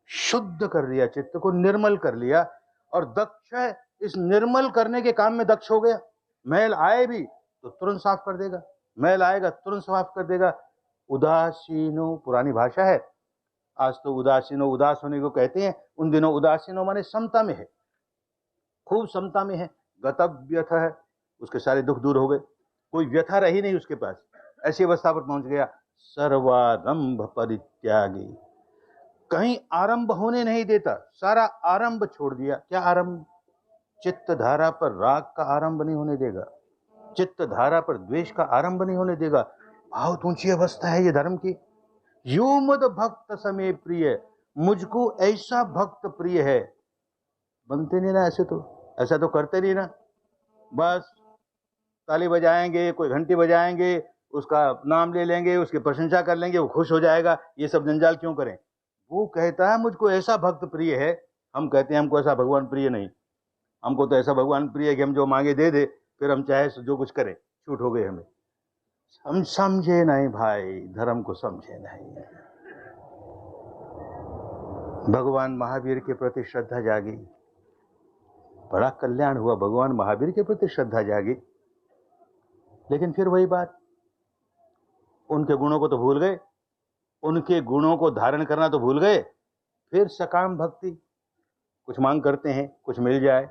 शुद्ध कर लिया, चित्त को निर्मल कर लिया। और दक्ष है, इस निर्मल करने के काम में दक्ष हो गया। मैल आए भी तो तुरंत साफ कर देगा, मैल आएगा तुरंत साफ कर देगा। उदासीनो, पुरानी भाषा है, आज तो उदासीनो उदास होने को कहते हैं, उन दिनों उदासीनो माने समता में है, खूब समता में है। गतव्यथ है, उसके सारे दुख दूर हो गए, कोई व्यथा रही नहीं उसके पास, ऐसी अवस्था पर पहुंच गया। सर्वारंभ परित्यागी, कहीं आरंभ होने नहीं देता, सारा आरंभ छोड़ दिया। क्या आरंभ? चित्त धारा पर राग का आरंभ नहीं होने देगा, चित्त धारा पर द्वेष का आरंभ नहीं होने देगा। बहुत ऊंची अवस्था है ये धर्म की। यो मद भक्त समे प्रिय, मुझको ऐसा भक्त प्रिय है। बनते नहीं ना ऐसे, तो ऐसा तो करते नहीं ना, बस ताली बजाएंगे, कोई घंटी बजाएंगे, उसका नाम ले लेंगे, उसकी प्रशंसा कर लेंगे, वो खुश हो जाएगा। ये सब जंजाल क्यों करें? वो कहता है मुझको ऐसा भक्त प्रिय है, हम कहते हैं हमको ऐसा भगवान प्रिय नहीं। हमको तो ऐसा भगवान प्रिय है कि हम जो मांगे दे दे, फिर हम चाहे जो कुछ करें, छूट हो गए हमें। हम समझे नहीं भाई, धर्म को समझे नहीं। भगवान महावीर के प्रति श्रद्धा जागी, बड़ा कल्याण हुआ, भगवान महावीर के प्रति श्रद्धा जागी। लेकिन फिर वही बात, उनके गुणों को तो भूल गए, उनके गुणों को धारण करना तो भूल गए। फिर सकाम भक्ति, कुछ मांग करते हैं, कुछ मिल जाए।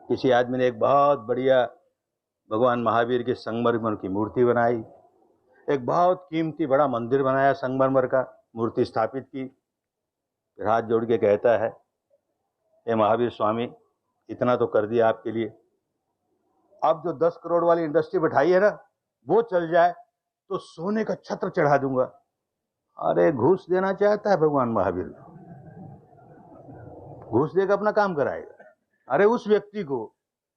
किसी आदमी ने एक बहुत बढ़िया भगवान महावीर के संगमरमर की मूर्ति बनाई, एक बहुत कीमती बड़ा मंदिर बनाया, संगमरमर का मूर्ति स्थापित की। फिर हाथ जोड़ के कहता है, हे महावीर स्वामी, इतना तो कर दिया आपके लिए, अब जो 10 करोड़ वाली इंडस्ट्री बैठाई है ना, वो चल जाए तो सोने का छत्र चढ़ा दूंगा। अरे घूस देना चाहता है भगवान महावीर, घूस देकर अपना काम कराएगा। अरे उस व्यक्ति को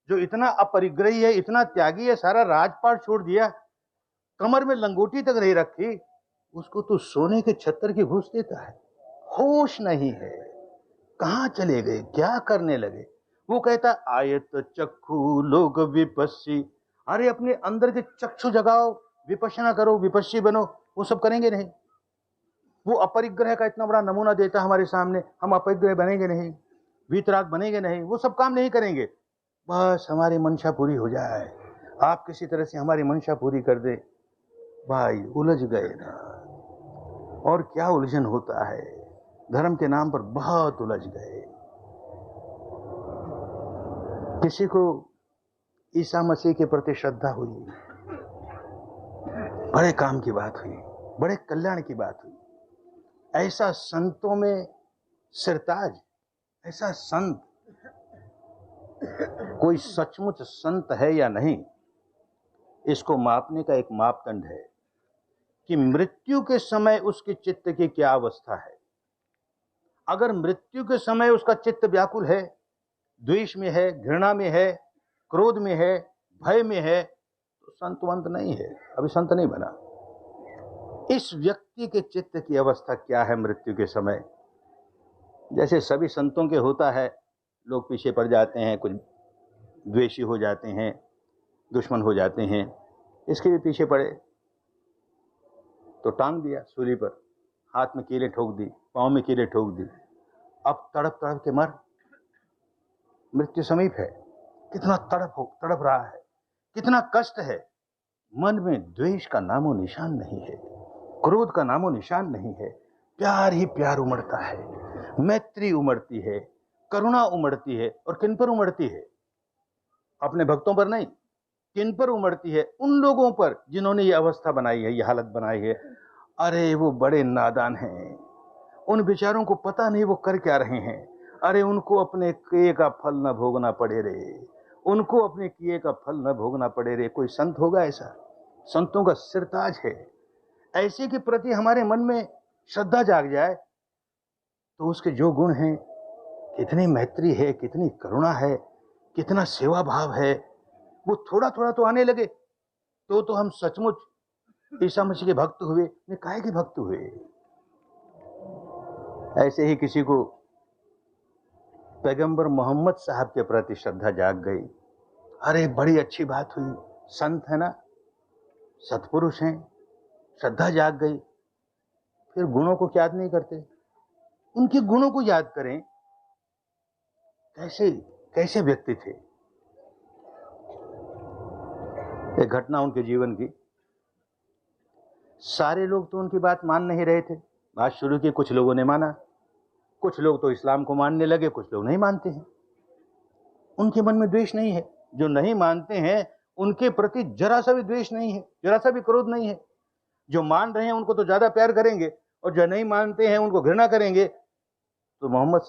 जो इतना अपरिग्रही है, इतना त्यागी है, सारा राजपाट छोड़ दिया, कमर में लंगोटी तक नहीं रखी, उसको तो सोने के छत्र की घूस देता है। होश नहीं है, कहां चले गए, क्या करने लगे। वो कहता आयत चक्षु लोग विपस्सी। अरे अपने अंदर के चक्षु जगाओ, विपश्यना करो, विपस्सी बनो। वो सब करेंगे नहीं। वो अपरिग्रह का इतना बड़ा नमूना देता हमारे सामने, हम अपरिग्रह बनेंगे नहीं, वीतराग बनेंगे नहीं, वो सब काम नहीं करेंगे। बस हमारी मंशा पूरी हो जाए, आप किसी तरह से हमारी मंशा पूरी कर दे। भाई उलझ गए ना, और क्या उलझन होता है, धर्म के नाम पर बहुत उलझ गए। किसी को ईसा मसीह के प्रति श्रद्धा हुई, बड़े काम की बात हुई, बड़े कल्याण की बात हुई। ऐसा संतों में सिरताज, ऐसा संत, कोई सचमुच संत है या नहीं, इसको मापने का एक मापदंड है कि मृत्यु के समय उसके चित्त की क्या अवस्था है। अगर मृत्यु के समय उसका चित्त व्याकुल है, द्वेष में है, घृणा में है, क्रोध में है, भय में है, तो संतवंत नहीं है, अभी संत नहीं बना। इस व्यक्ति के चित्त की अवस्था क्या है मृत्यु के समय? जैसे सभी संतों के होता है, लोग पीछे पड़ जाते हैं, कुछ द्वेषी हो जाते हैं, दुश्मन हो जाते हैं, इसके भी पीछे पड़े तो टांग दिया सूली पर, हाथ में कीलें ठोक दी, पांव में कीलें ठोक दी, अब तड़प तड़प के मर। मृत्यु समीप है, कितना तड़प रहा है, कितना कष्ट है। मन में द्वेष का नामो निशान नहीं है, क्रोध का नामो निशान नहीं है, प्यार ही प्यार उमड़ता है, मैत्री उमड़ती है, करुणा उमड़ती है। और किन पर उमड़ती है? अपने भक्तों पर नहीं, किन पर उमड़ती है? उन लोगों पर जिन्होंने ये अवस्था बनाई है, ये हालत बनाई है। अरे वो बड़े नादान हैं, उन बेचारों को पता नहीं वो कर क्या रहे हैं। अरे उनको अपने किए का फल न भोगना पड़े रे, उनको अपने किए का फल न भोगना पड़े रे। कोई संत होगा ऐसा? संतों का सिरताज है। ऐसे के प्रति हमारे मन में श्रद्धा जाग जाए तो उसके जो गुण हैं, कितनी मैत्री है, कितनी करुणा है, कितना सेवा भाव है, वो थोड़ा थोड़ा तो आने लगे तो हम सचमुच ईसा मसीह के भक्त हुए। ने काहे के भक्त हुए? ऐसे ही किसी को पैगंबर मोहम्मद साहब के प्रति श्रद्धा जाग गई। अरे बड़ी अच्छी बात हुई, संत है ना, सत्पुरुष हैं, श्रद्धा जाग गई। फिर गुणों को याद नहीं करते? उनके गुणों को याद करें। कैसे कैसे व्यक्ति थे। एक घटना उनके जीवन की। सारे लोग तो उनकी बात मान नहीं रहे थे। बात शुरू की, कुछ लोगों ने माना, कुछ लोग तो इस्लाम को मानने लगे, कुछ लोग नहीं मानते हैं। उनके मन में द्वेष नहीं है। जो नहीं मानते हैं उनके प्रति जरा सा भी द्वेष नहीं है, जरा सा भी क्रोध नहीं है। जो मान रहे हैं उनको तो ज्यादा प्यार करेंगे, और जो नहीं मानते हैं उनको घृणा करेंगे। तो मोहम्मद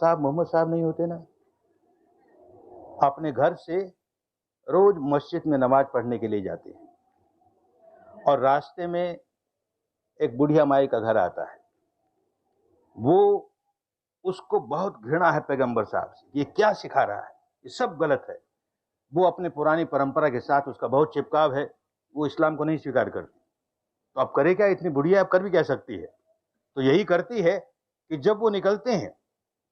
साहब नहीं होते ना। अपने घर से रोज मस्जिद में नमाज पढ़ने के लिए जाते हैं, और रास्ते में एक बुढ़िया माई का घर आता है। वो उसको बहुत घृणा है पैगंबर साहब से, ये क्या सिखा रहा है, ये सब गलत है। वो अपने पुरानी परंपरा के साथ उसका बहुत चिपकाव है, वो इस्लाम को नहीं स्वीकार करती। तो अब करे क्या, इतनी बुढ़िया अब कर भी क्या सकती है? तो यही करती है कि जब वो निकलते हैं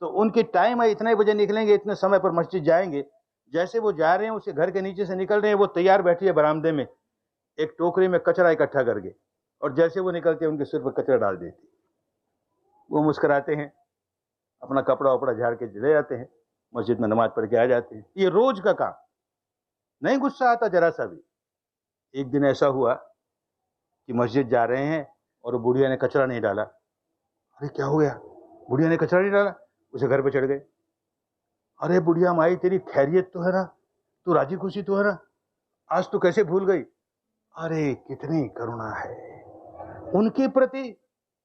तो उनकी टाइम है, इतने बजे निकलेंगे, इतने समय पर मस्जिद जाएंगे। जैसे वो जा रहे हैं, उसके घर के नीचे से निकल रहे हैं, वो तैयार बैठी है बरामदे में एक टोकरी में कचरा इकट्ठा करके, और जैसे वो निकलते हैं उनके सिर पर कचरा डाल देती। वो मुस्कुराते हैं, अपना कपड़ा वपड़ा झाड़ के चले जाते हैं, मस्जिद में नमाज पढ़ के आ जाते हैं। ये रोज का काम, नहीं गुस्सा आता जरा सा भी। एक दिन ऐसा हुआ कि मस्जिद जा रहे हैं और बुढ़िया ने कचरा नहीं डाला। अरे क्या हो गया, बुढ़िया ने कचरा नहीं डाला? उसे घर पे चढ़ गए। अरे बुढ़िया माई, तेरी खैरियत तो है ना, तू राजी खुशी तो है ना, आज तू कैसे भूल गई? अरे कितनी करुणा है उनके प्रति,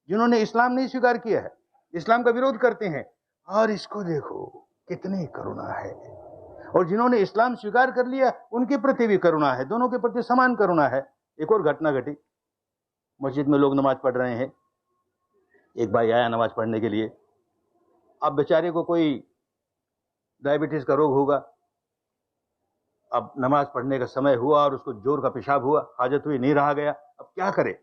जिन्होंने इस्लाम नहीं स्वीकार किया है, इस्लाम का विरोध करते हैं। और इसको देखो, कितनी करुणा है। और जिन्होंने इस्लाम स्वीकार कर लिया उनके प्रति भी करुणा है, दोनों के प्रति समान करुणा है। एक और घटना घटी। मस्जिद में लोग नमाज पढ़ रहे हैं, एक भाई आया नमाज पढ़ने के लिए। अब बेचारे को कोई डायबिटीज का रोग होगा। अब नमाज पढ़ने का समय हुआ और उसको जोर का पेशाब हुआ, हाजत हुई, नहीं रहा गया। अब क्या करे?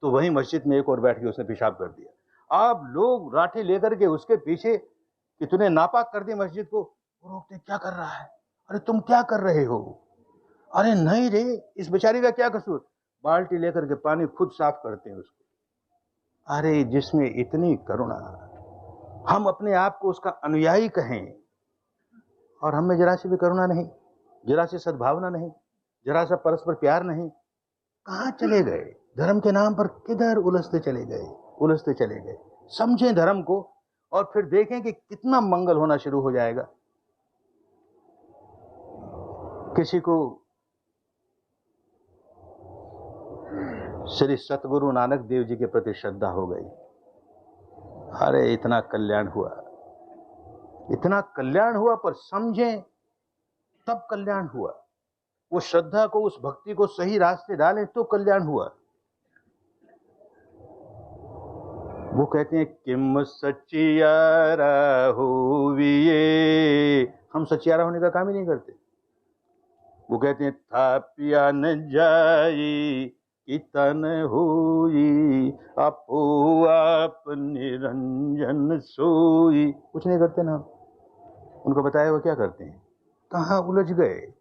तो वहीं मस्जिद में एक और बैठ के उसने पेशाब कर दिया। अब लोग राठे लेकर के उसके पीछे कि तूने नापाक कर दी मस्जिद को। वो रोकते, क्या कर रहा है? अरे तुम क्या कर रहे हो? अरे नहीं रे, इस बेचारी का क्या कसूर? बाल्टी लेकर के पानी खुद साफ करते हैं उसको। अरे जिसमें इतनी करुणा, हम अपने आप को उसका अनुयायी कहें और हमें जरा सी भी करुणा नहीं, जरा सी सद्भावना नहीं, जरा सा परस्पर प्यार नहीं। कहां चले गए? धर्म के नाम पर किधर उलझते चले गए। समझें धर्म को और फिर देखें कि कितना मंगल होना शुरू हो जाएगा। किसी को श्री सतगुरु नानक देव जी के प्रति श्रद्धा हो गई। अरे इतना कल्याण हुआ, पर समझें तब कल्याण हुआ। वो श्रद्धा को, उस भक्ति को सही रास्ते डालें तो कल्याण हुआ। वो कहते हैं किम सचियारा होविए, हम सचियारा होने का काम ही नहीं करते। वो कहते हैं थापिया न जाई कि तन हुई, आपो आप निरंजन सोई। कुछ नहीं करते ना। उनको बताया वो क्या करते हैं, कहां उलझ गए।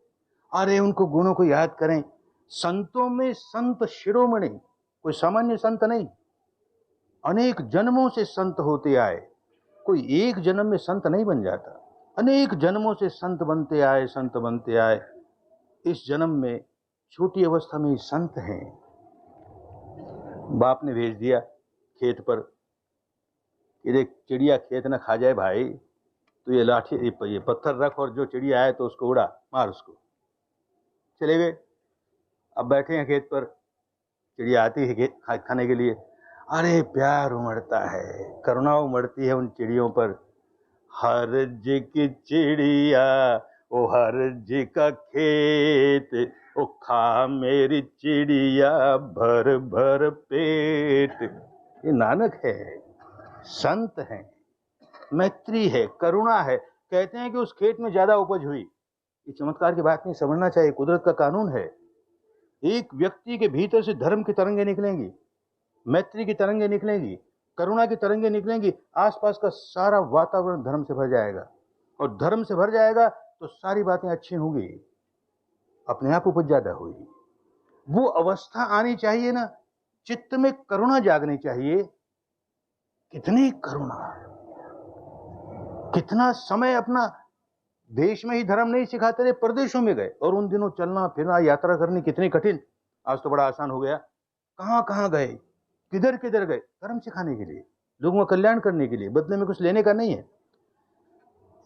अरे उनको गुणों को याद करें। संतों में संत शिरोमणि, कोई सामान्य संत नहीं, अनेक जन्मों से संत होते आए। कोई एक जन्म में संत नहीं बन जाता, अनेक जन्मों से संत बनते आए। इस जन्म में छोटी अवस्था में ही संत हैं। बाप ने भेज दिया खेत पर कि देख चिड़िया खेत न खा जाए भाई, तो ये लाठी ये पत्थर रख और जो चिड़िया आए तो उसको उड़ा, मार उसको। चले गए। अब बैठे हैं खेत पर, चिड़िया आती है खेत खाने के लिए। अरे प्यार उमड़ता है, करुणा उमड़ती है उन चिड़ियों पर। हर जी की चिड़िया, ओ हर जी का खेत, ओ खा मेरी चिड़िया भर भर पेट। ये नानक है, संत है, मैत्री है, करुणा है। कहते हैं कि उस खेत में ज्यादा उपज हुई। ये चमत्कार की बात नहीं, समझना चाहिए, कुदरत का कानून है। एक व्यक्ति के भीतर से धर्म की तरंगें निकलेंगी, मैत्री की तरंगें निकलेंगी, करुणा की तरंगें निकलेंगी, आसपास का सारा वातावरण धर्म से भर जाएगा। और धर्म से भर जाएगा तो सारी बातें अच्छी होंगी, अपने आप उपज ज्यादा होगी। वो अवस्था आनी चाहिए ना, चित्त में करुणा जागनी चाहिए। कितनी करुणा, कितना समय अपना देश में ही धर्म नहीं सिखाते रहे, प्रदेशों में गए, और उन दिनों चलना फिरना यात्रा करनी कितनी कठिन। आज तो बड़ा आसान हो गया। कहां कहां गए, किधर किधर गए, धर्म सिखाने के लिए, लोगों का कल्याण करने के लिए, बदले में कुछ लेने का नहीं है।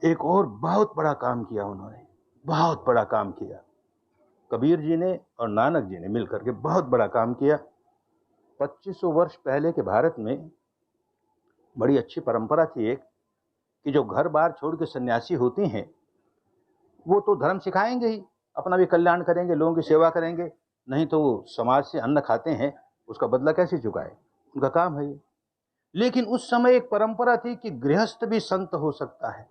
एक और बहुत बड़ा काम किया उन्होंने, बहुत बड़ा काम किया कबीर जी ने और नानक जी ने मिलकर के, बहुत बड़ा काम किया। 2500 वर्ष पहले के भारत में बड़ी अच्छी परंपरा थी एक, कि जो घर बार छोड़ के सन्यासी होते हैं वो तो धर्म सिखाएंगे ही, अपना भी कल्याण करेंगे, लोगों की सेवा करेंगे, नहीं तो वो समाज से अन्न खाते हैं, उसका बदला कैसे चुकाए, उनका काम है ये। लेकिन उस समय एक परंपरा थी कि गृहस्थ भी संत हो सकता है,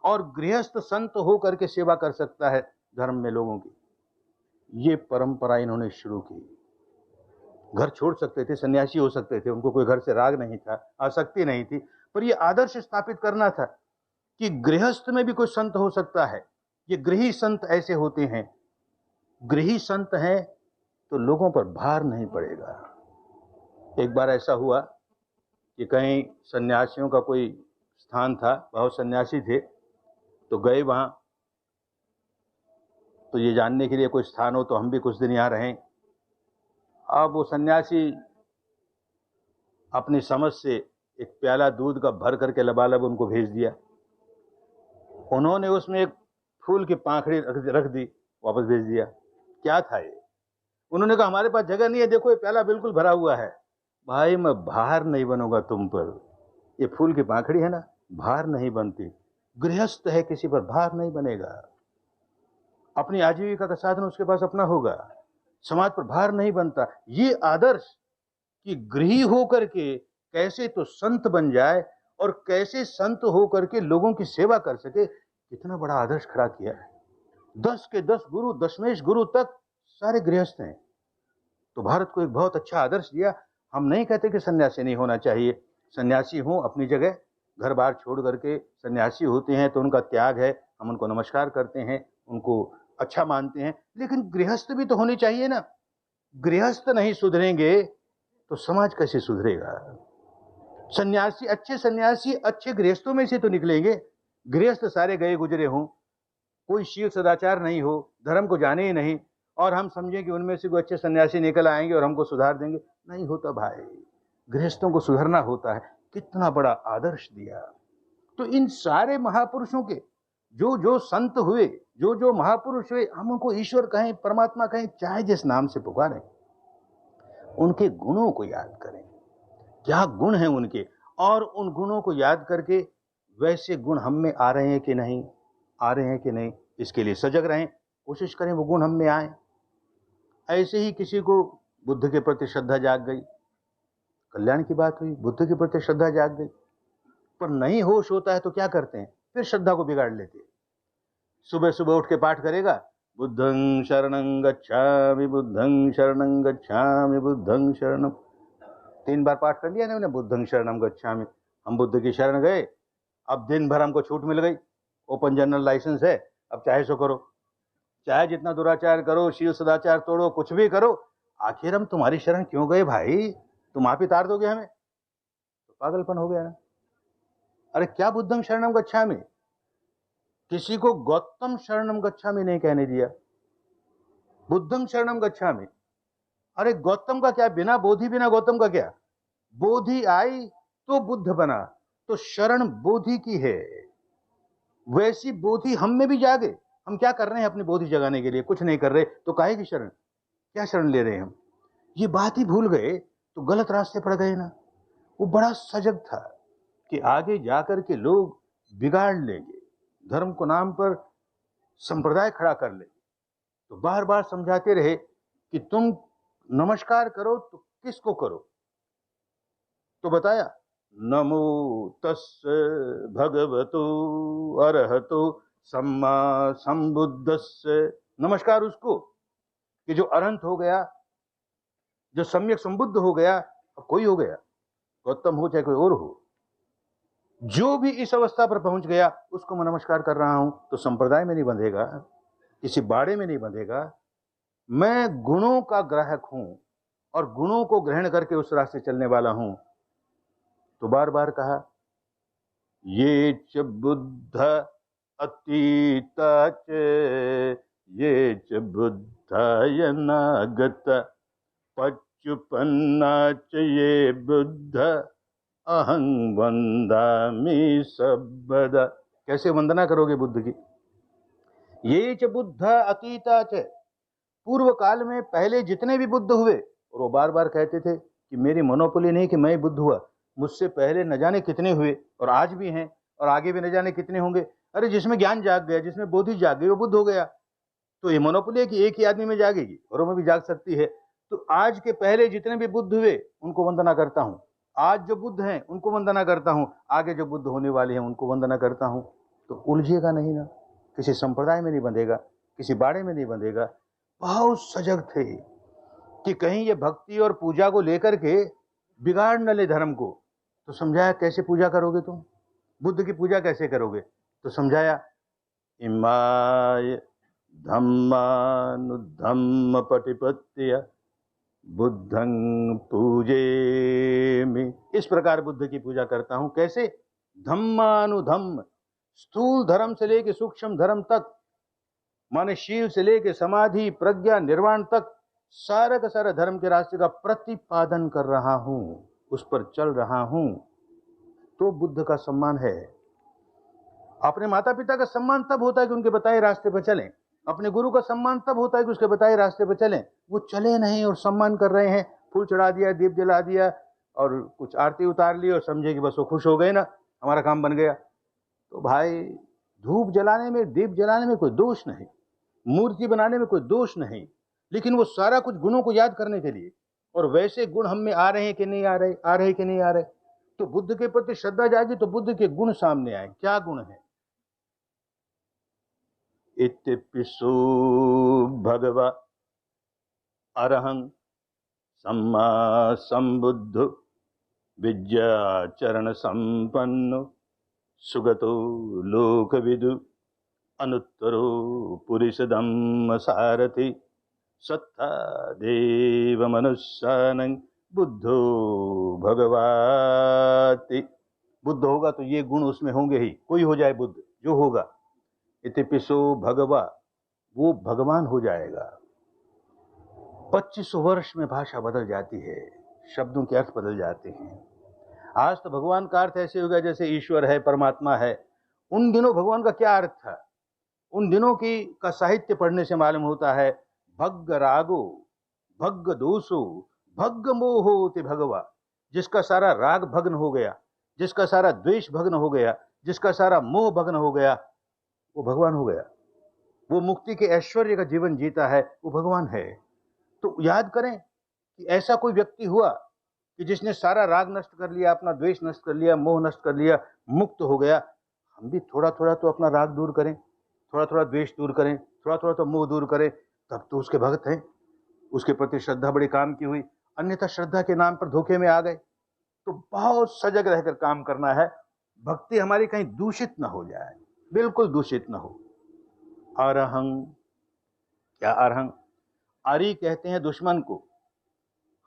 और गृहस्थ संत हो करके सेवा कर सकता है धर्म में लोगों की। ये परंपरा इन्होंने शुरू की। घर छोड़ सकते थे, सन्यासी हो सकते थे, उनको कोई घर से राग नहीं था, आसक्ति नहीं थी, पर ये आदर्श स्थापित करना था कि गृहस्थ में भी कोई संत हो सकता है। ये गृही संत ऐसे होते हैं, गृही संत हैं तो लोगों पर भार नहीं पड़ेगा। एक बार ऐसा हुआ कि कहीं सन्यासियों का कोई स्थान था, बहुत सन्यासी थे, तो गए वहां, तो ये जानने के लिए कोई स्थान हो तो हम भी कुछ दिन यहाँ रहें। अब वो सन्यासी अपनी समझ से एक प्याला दूध का भर करके लबालब उनको भेज दिया। उन्होंने उसमें एक फूल की पाखड़ी रख दी, वापस भेज दिया। क्या था ये? उन्होंने कहा हमारे पास जगह नहीं है, देखो ये प्याला बिल्कुल भरा हुआ है। भाई मैं भार नहीं बनूंगा तुम पर, ये फूल की पाखड़ी है ना, भार नहीं बनती। गृहस्थ है, किसी पर भार नहीं बनेगा, अपनी आजीविका का साधन उसके पास अपना होगा, समाज पर भार नहीं बनता। ये आदर्श कि गृही होकर के कैसे तो संत बन जाए और कैसे संत होकर के लोगों की सेवा कर सके, कितना बड़ा आदर्श खड़ा किया है। 10 के 10 गुरु, दशमेश गुरु तक सारे गृहस्थ हैं, तो भारत को एक बहुत अच्छा आदर्श दिया। हम नहीं कहते कि सन्यासी नहीं होना चाहिए, सन्यासी हो अपनी जगह, घर बार छोड़ करके सन्यासी होते हैं तो उनका त्याग है, हम उनको नमस्कार करते हैं, उनको अच्छा मानते हैं, लेकिन गृहस्थ भी तो होने चाहिए ना। गृहस्थ नहीं सुधरेंगे तो समाज कैसे सुधरेगा? सन्यासी अच्छे गृहस्थों में से तो निकलेंगे। गृहस्थ सारे गए गुजरे हों, कोई शील सदाचार नहीं हो, धर्म को जाने ही नहीं, और हम समझें कि उनमें से कोई अच्छे सन्यासी निकल आएंगे और हमको सुधार देंगे, नहीं होता भाई। गृहस्थों को सुधरना होता है। कितना बड़ा आदर्श दिया। तो इन सारे महापुरुषों के जो जो संत हुए, जो जो महापुरुष हुए, हम उनको ईश्वर कहें, परमात्मा कहें, चाहे जिस नाम से पुकारें, उनके गुणों को याद करें, क्या गुण हैं उनके, और उन गुणों को याद करके वैसे गुण हम में आ रहे हैं कि नहीं, आ रहे हैं कि नहीं, इसके लिए सजग रहें, कोशिश करें वो गुण हम में आए। ऐसे ही किसी को बुद्ध के प्रति श्रद्धा जाग गई, कल्याण की बात हुई, बुद्ध के प्रति श्रद्धा जाग गई, पर नहीं होश होता है तो क्या करते हैं, फिर श्रद्धा को बिगाड़ लेते हैं। सुबह सुबह उठ के पाठ करेगा, बुद्धं शरणं गच्छामि, बुद्धं शरणं गच्छामि, बुद्धं शरणं, 3 बार पाठ कर लिया ना मैंने, बुद्धं शरणं गच्छामि, हम बुद्ध की शरण गए, अब दिन भर हमको छूट मिल गई, ओपन जनरल लाइसेंस है, अब चाहे सो करो, चाहे जितना दुराचार करो, शील सदाचार तोड़ो, कुछ भी करो, आखिर हम तुम्हारी शरण क्यों गए भाई, तुम आप ही तार दोगे हमें, तो पागलपन हो गया ना। अरे क्या बुद्धं शरणं गच्छामि, किसी को गौतम शरणं गच्छामि नहीं कहने दिया, बुद्धं शरणं गच्छामि। अरे गौतम का क्या, बिना बोधि बिना गौतम का क्या, बोधि आई तो बुद्ध बना, तो शरण बोधि की है, वैसी बोधि हम में भी जागे। हम क्या कर रहे हैं अपनी बोधि जगाने के लिए? कुछ नहीं कर रहे, तो काहे की शरण? क्या शरण ले रहे हैं हम? ये बात ही भूल गए तो गलत रास्ते पड़ गए ना। वो बड़ा सजग था कि आगे जाकर के लोग बिगाड़ लेंगे, धर्म को नाम पर संप्रदाय खड़ा कर लेंगे, तो बार बार समझाते रहे कि तुम नमस्कार करो तो किसको करो? तो बताया, नमो तस् भगवतो अरहतो सम्मा संबुद्धस्य। नमस्कार उसको कि जो अरहंत हो गया, जो सम्यक संबुद्ध हो गया। अब कोई हो गया, गौतम हो चाहे कोई और हो, जो भी इस अवस्था पर पहुंच गया उसको मैं नमस्कार कर रहा हूं। तो संप्रदाय में नहीं बंधेगा, किसी बाड़े में नहीं बंधेगा। मैं गुणों का ग्राहक हूं और गुणों को ग्रहण करके उस रास्ते चलने वाला हूं। तो बार बार कहा, ये च बुद्ध अतीता च, ये च बुद्धाय नागत, पच्चुपन्ना च ये बुद्ध, अहं वंदामि सबदा। कैसे वंदना करोगे बुद्ध की? ये च बुद्ध अतीता च, पूर्व काल में पहले जितने भी बुद्ध हुए, और वो बार बार कहते थे कि मेरी मोनोपोली नहीं कि मैं बुद्ध हुआ, मुझसे पहले न जाने कितने हुए और आज भी हैं और आगे भी न जाने कितने होंगे। अरे जिसमें ज्ञान जाग गया, जिसमें बोधि जाग गई, वो बुद्ध हो गया। तो ये मोनोपोली है कि एक ही आदमी में जागेगी, औरों में भी जाग सकती है। तो आज के पहले जितने भी बुद्ध हुए उनको वंदना करता हूं, आज जो बुद्ध हैं उनको वंदना करता हूं, आगे जो बुद्ध होने वाले हैं उनको वंदना करता हूं। तो उलझेगा नहीं ना, किसी संप्रदाय में नहीं बंधेगा, किसी बाड़े में नहीं बंधेगा। बहुत सजग थे कि कहीं ये भक्ति और पूजा को लेकर के बिगाड़ न ले धर्म को। तो समझाया, कैसे पूजा करोगे तुम? बुद्ध की पूजा कैसे करोगे? तो समझाया, इमाय धम्मानुधम्म पटिपत्य बुद्धं पूजेमि। इस प्रकार बुद्ध की पूजा करता हूं। कैसे? धम्मानुधम्म, स्थूल धर्म से लेके सूक्ष्म धर्म तक, माने शील से लेके समाधि, प्रज्ञा, निर्वाण तक, सारा का सारा धर्म के रास्ते का प्रतिपादन कर रहा हूं, उस पर चल रहा हूं। तो बुद्ध का सम्मान है। अपने माता पिता का सम्मान तब होता है कि उनके बताए रास्ते पर चलें। अपने गुरु का सम्मान तब होता है कि उसके बताए रास्ते पर चलें। वो चले नहीं और सम्मान कर रहे हैं, फूल चढ़ा दिया, दीप जला दिया और कुछ आरती उतार ली और समझे कि बस वो खुश हो गए ना, हमारा काम बन गया। तो भाई, धूप जलाने में, दीप जलाने में कोई दोष नहीं, मूर्ति बनाने में कोई दोष नहीं, लेकिन वो सारा कुछ गुणों को याद करने के लिए। और वैसे गुण हम में आ रहे हैं कि नहीं आ रहे, आ रहे कि नहीं आ रहे। तो बुद्ध के प्रति श्रद्धा जागी तो बुद्ध के गुण सामने आए। क्या गुण है? इत्पिसु भगवा अरहं सम्मा संबुद्ध विद्याचरण संपन्न सुगतो लोकविदु अनुत्तरो पुरुषदम्म सारथि सत्ता देव मनुष्यानं बुद्धो भगवाति। बुद्ध होगा तो ये गुण उसमें होंगे ही, कोई हो जाए बुद्ध, जो होगा इतिपिसो भगवा, वो भगवान हो जाएगा। 25 वर्ष में भाषा बदल जाती है, शब्दों के अर्थ बदल जाते हैं। आज तो भगवान का अर्थ ऐसे हो गया जैसे ईश्वर है, परमात्मा है। उन दिनों भगवान का क्या अर्थ था? उन दिनों की का साहित्य पढ़ने से मालूम होता है, भग्ग रागो भग्ग दोषो भग्ग मोहो ते भगवा। जिसका सारा राग भग्न हो गया, जिसका सारा द्वेष भग्न हो गया, जिसका सारा मोह भग्न हो गया, वो भगवान हो गया। वो मुक्ति के ऐश्वर्य का जीवन जीता है, वो भगवान है। तो याद करें कि ऐसा कोई व्यक्ति हुआ कि जिसने सारा राग नष्ट कर लिया, अपना द्वेष नष्ट कर लिया, मोह नष्ट कर लिया, मुक्त हो गया। हम भी थोड़ा थोड़ा तो अपना राग दूर करें, थोड़ा थोड़ा द्वेष दूर करें, थोड़ा थोड़ा तो मोह दूर करें, तब तो उसके भक्त हैं। उसके प्रति श्रद्धा बड़ी काम की हुई, अन्यथा श्रद्धा के नाम पर धोखे में आ गए। तो बहुत सजग रहकर काम करना है, भक्ति हमारी कहीं दूषित ना हो जाए, बिल्कुल दूषित ना हो। अरहं, क्या अरहं? अरि कहते हैं दुश्मन को,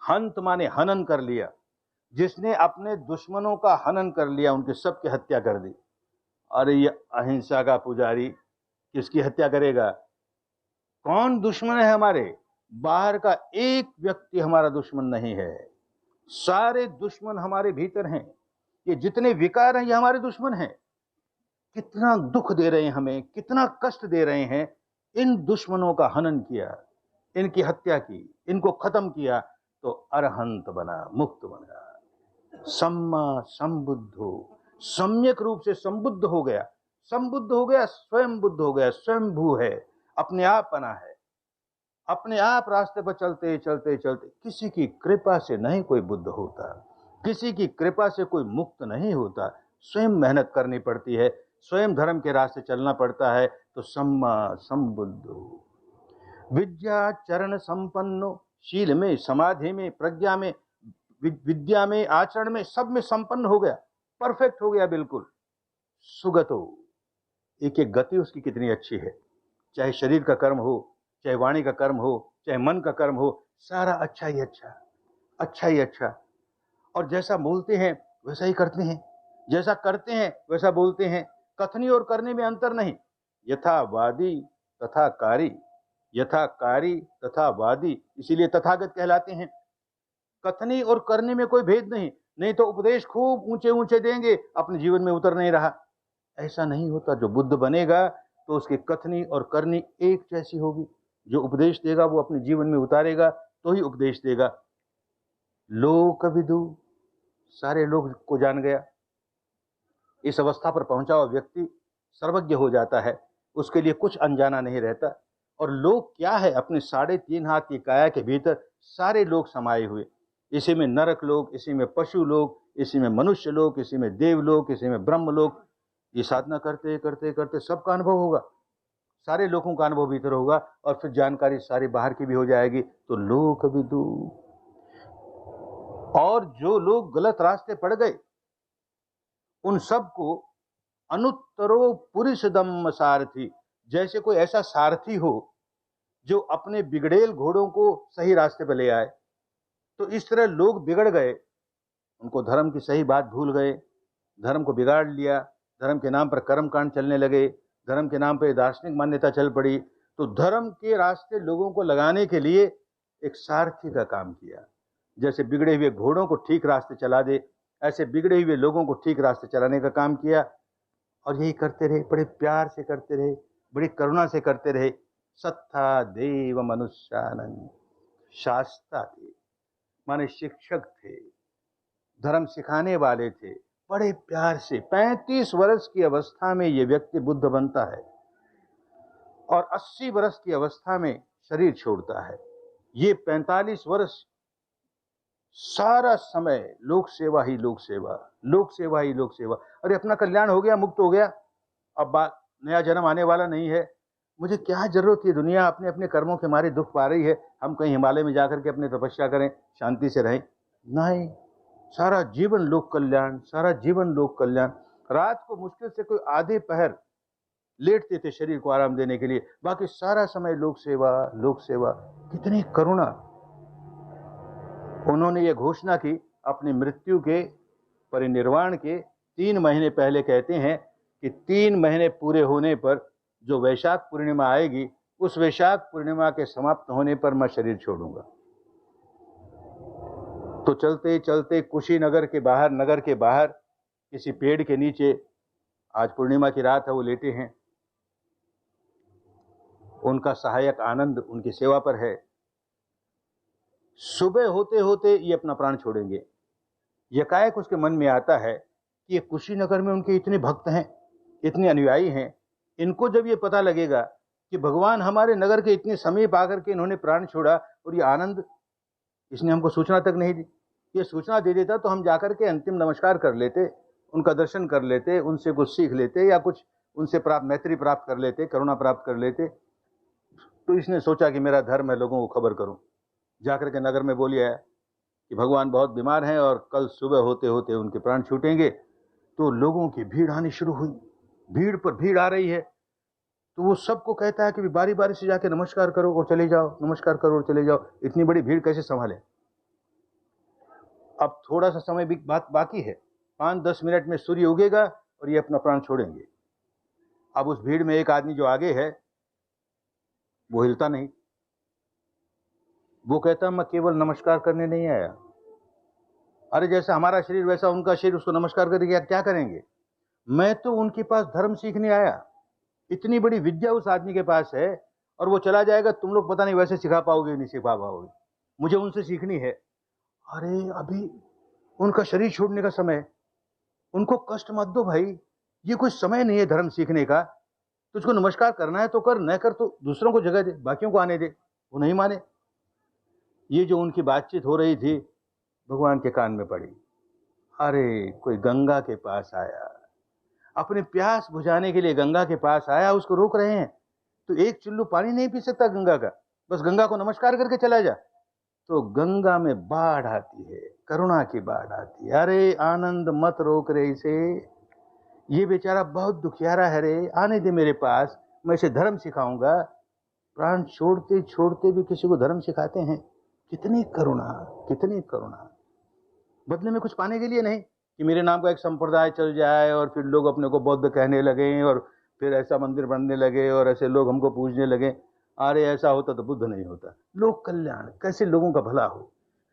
हंत माने हनन कर लिया। जिसने अपने दुश्मनों का हनन कर लिया, उनके सबकी हत्या कर दी। अरे ये अहिंसा का पुजारी किसकी हत्या करेगा? कौन दुश्मन है हमारे? बाहर का एक व्यक्ति हमारा दुश्मन नहीं है, सारे दुश्मन हमारे भीतर हैं। ये जितने विकार हैं ये हमारे दुश्मन हैं। कितना दुख दे रहे हैं हमें, कितना कष्ट दे रहे हैं, इन दुश्मनों का हनन किया, इनकी हत्या की, इनको खत्म किया, तो अरहंत बना, मुक्त बना, सम्मा संबुद्धो, सम्यक रूप से संबुद्ध हो गया। संबुद्ध हो गया, स्वयं बुद्ध हो गया, स्वयं भू है, अपने आप बना है, अपने आप रास्ते पर चलते चलते चलते। किसी की कृपा से नहीं कोई बुद्ध होता, किसी की कृपा से कोई मुक्त नहीं होता, स्वयं मेहनत करनी पड़ती है, स्वयं धर्म के रास्ते चलना पड़ता है। तो सम्मा संबुद्धो, विद्या चरण संपन्नो, शील में, समाधि में, प्रज्ञा में, विद्या में, आचरण में, सब में संपन्न हो गया, परफेक्ट हो गया बिल्कुल। सुगतो, एक एक गति उसकी कितनी अच्छी है, चाहे शरीर का कर्म हो, चाहे वाणी का कर्म हो, चाहे मन का कर्म हो, सारा अच्छा ही अच्छा, अच्छा ही अच्छा। और जैसा बोलते हैं वैसा ही करते हैं, जैसा करते हैं वैसा बोलते हैं। कथनी और करने में अंतर नहीं, यथा वादी तथा कारी, यथा कारी तथा वादी, इसीलिए तथागत कहलाते हैं। कथनी और करने में कोई भेद नहीं, नहीं तो उपदेश खूब ऊंचे ऊंचे देंगे, अपने जीवन में उतर नहीं रहा। ऐसा नहीं होता। जो बुद्ध बनेगा तो उसकी कथनी और करनी एक जैसी होगी। जो उपदेश देगा वो अपने जीवन में उतारेगा तो ही उपदेश देगा। लोक विदु, सारे लोग को जान गया। इस अवस्था पर पहुंचा हुआ व्यक्ति सर्वज्ञ हो जाता है, उसके लिए कुछ अनजाना नहीं रहता। और लोग क्या है, अपने 3.5 हाथ की काया के भीतर सारे लोग समाये हुए। इसी में नरक लोग, इसी में पशु लोग, इसी में मनुष्य लोग, इसी में देव लोग, इसी में ब्रह्म लोग। ये साधना करते करते करते सबका अनुभव होगा, सारे लोगों का अनुभव भीतर होगा, और फिर जानकारी सारी बाहर की भी हो जाएगी। तो लोक विदु। और जो लोग गलत रास्ते पड़ गए उन सबको अनुत्तरो पुरुषदम सारथी, जैसे कोई ऐसा सारथी हो जो अपने बिगड़ेल घोड़ों को सही रास्ते पर ले आए। तो इस तरह लोग बिगड़ गए, उनको धर्म की सही बात भूल गए, धर्म को बिगाड़ लिया, धर्म के नाम पर कर्मकांड चलने लगे, धर्म के नाम पर दार्शनिक मान्यता चल पड़ी। तो धर्म के रास्ते लोगों को लगाने के लिए एक सारथी का काम किया। जैसे बिगड़े हुए घोड़ों को ठीक रास्ते चला दे, ऐसे बिगड़े हुए लोगों को ठीक रास्ते चलाने का काम किया। और यही करते रहे, बड़े प्यार से करते रहे, बड़ी करुणा से करते रहे। सत्ता देव मनुष्यानंद, शास्ता थे, माने शिक्षक थे, धर्म सिखाने वाले थे। बड़े प्यार से 35 वर्ष की अवस्था में ये व्यक्ति बुद्ध बनता है और 80 वर्ष की अवस्था में शरीर छोड़ता है। ये 45 वर्ष सारा समय लोक सेवा ही लोक सेवा, लोक सेवा ही लोक सेवा। अरे अपना कल्याण हो गया, मुक्त हो गया, अब बात नया जन्म आने वाला नहीं है, मुझे क्या जरूरत है, दुनिया अपने अपने कर्मों के मारे दुख पा रही है, हम कहीं हिमालय में जाकर के अपनी तपस्या करें, शांति से रहें। नहीं, सारा जीवन लोक कल्याण, सारा जीवन लोक कल्याण। रात को मुश्किल से कोई आधे पहर लेटते थे शरीर को आराम देने के लिए, बाकी सारा समय लोक सेवा, लोक सेवा। कितनी करुणा। उन्होंने ये घोषणा की अपनी मृत्यु के परिनिर्वाण के 3 महीने पहले, कहते हैं कि 3 महीने पूरे होने पर जो वैशाख पूर्णिमा आएगी, उस वैशाख पूर्णिमा के समाप्त होने पर मैं शरीर छोड़ूंगा। तो चलते चलते कुशीनगर के बाहर, नगर के बाहर किसी पेड़ के नीचे, आज पूर्णिमा की रात है, वो लेटे हैं। उनका सहायक आनंद उनकी सेवा पर है। सुबह होते होते ये अपना प्राण छोड़ेंगे। यकायक उसके मन में आता है कि ये कुशीनगर में उनके इतने भक्त हैं, इतने अनुयायी हैं, इनको जब ये पता लगेगा कि भगवान हमारे नगर के इतने समीप आकर के इन्होंने प्राण छोड़ा, और ये आनंद, इसने हमको सूचना तक नहीं दी। ये सूचना दे देता तो हम जाकर के अंतिम नमस्कार कर लेते, उनका दर्शन कर लेते, उनसे कुछ सीख लेते, या कुछ उनसे प्राप्त मैत्री प्राप्त कर लेते, करुणा प्राप्त कर लेते। तो इसने सोचा कि मेरा धर्म है लोगों को खबर करूं। जाकर के नगर में बोलिया कि भगवान बहुत बीमार हैं और कल सुबह होते होते उनके प्राण छूटेंगे। तो लोगों की भीड़ आनी शुरू हुई, भीड़ पर भीड़ आ रही है। तो वो सबको कहता है कि बारी बारी से जाके नमस्कार करो और चले जाओ, नमस्कार करो और चले जाओ। इतनी बड़ी भीड़ कैसे संभाले। अब थोड़ा सा समय भी बाकी है, 5-10 मिनट में सूर्य उगेगा और ये अपना प्राण छोड़ेंगे। अब उस भीड़ में एक आदमी जो आगे है वो हिलता नहीं। वो कहता मैं केवल नमस्कार करने नहीं आया। अरे जैसा हमारा शरीर वैसा उनका शरीर, उसको नमस्कार करके क्या करेंगे। मैं तो उनके पास धर्म सीखने आया, इतनी बड़ी विद्या उस आदमी के पास है, और वो चला जाएगा, तुम लोग पता नहीं वैसे सिखा पाओगे नहीं सिखा पाओगे, मुझे उनसे सीखनी है। अरे अभी उनका शरीर छोड़ने का समय, उनको कष्ट मत दो भाई, ये कोई समय नहीं है धर्म सीखने का। तुझको नमस्कार करना है तो कर, न कर तो दूसरों को जगह दे, बाकियों को आने दे। वो नहीं माने। ये जो उनकी बातचीत हो रही थी भगवान के कान में पड़ी। अरे कोई गंगा के पास आया, अपने प्यास बुझाने के लिए गंगा के पास आया, उसको रोक रहे हैं। तो एक चुल्लू पानी नहीं पी सकता गंगा का, बस गंगा को नमस्कार करके चला जा। तो गंगा में बाढ़ आती है, करुणा की बाढ़ आती है। अरे आनंद मत रोक रे इसे, ये बेचारा बहुत दुखियारा है रे, आने दे मेरे पास, मैं इसे धर्म सिखाऊंगा। प्राण छोड़ते छोड़ते भी किसी को धर्म सिखाते हैं। कितनी करुणा, कितनी करुणा। बदले में कुछ पाने के लिए नहीं कि मेरे नाम का एक संप्रदाय चल जाए और फिर लोग अपने को बौद्ध कहने लगे और फिर ऐसा मंदिर बनने लगे और ऐसे लोग हमको पूजने लगे। अरे ऐसा होता तो बुद्ध नहीं होता। लोक कल्याण, कैसे लोगों का भला हो,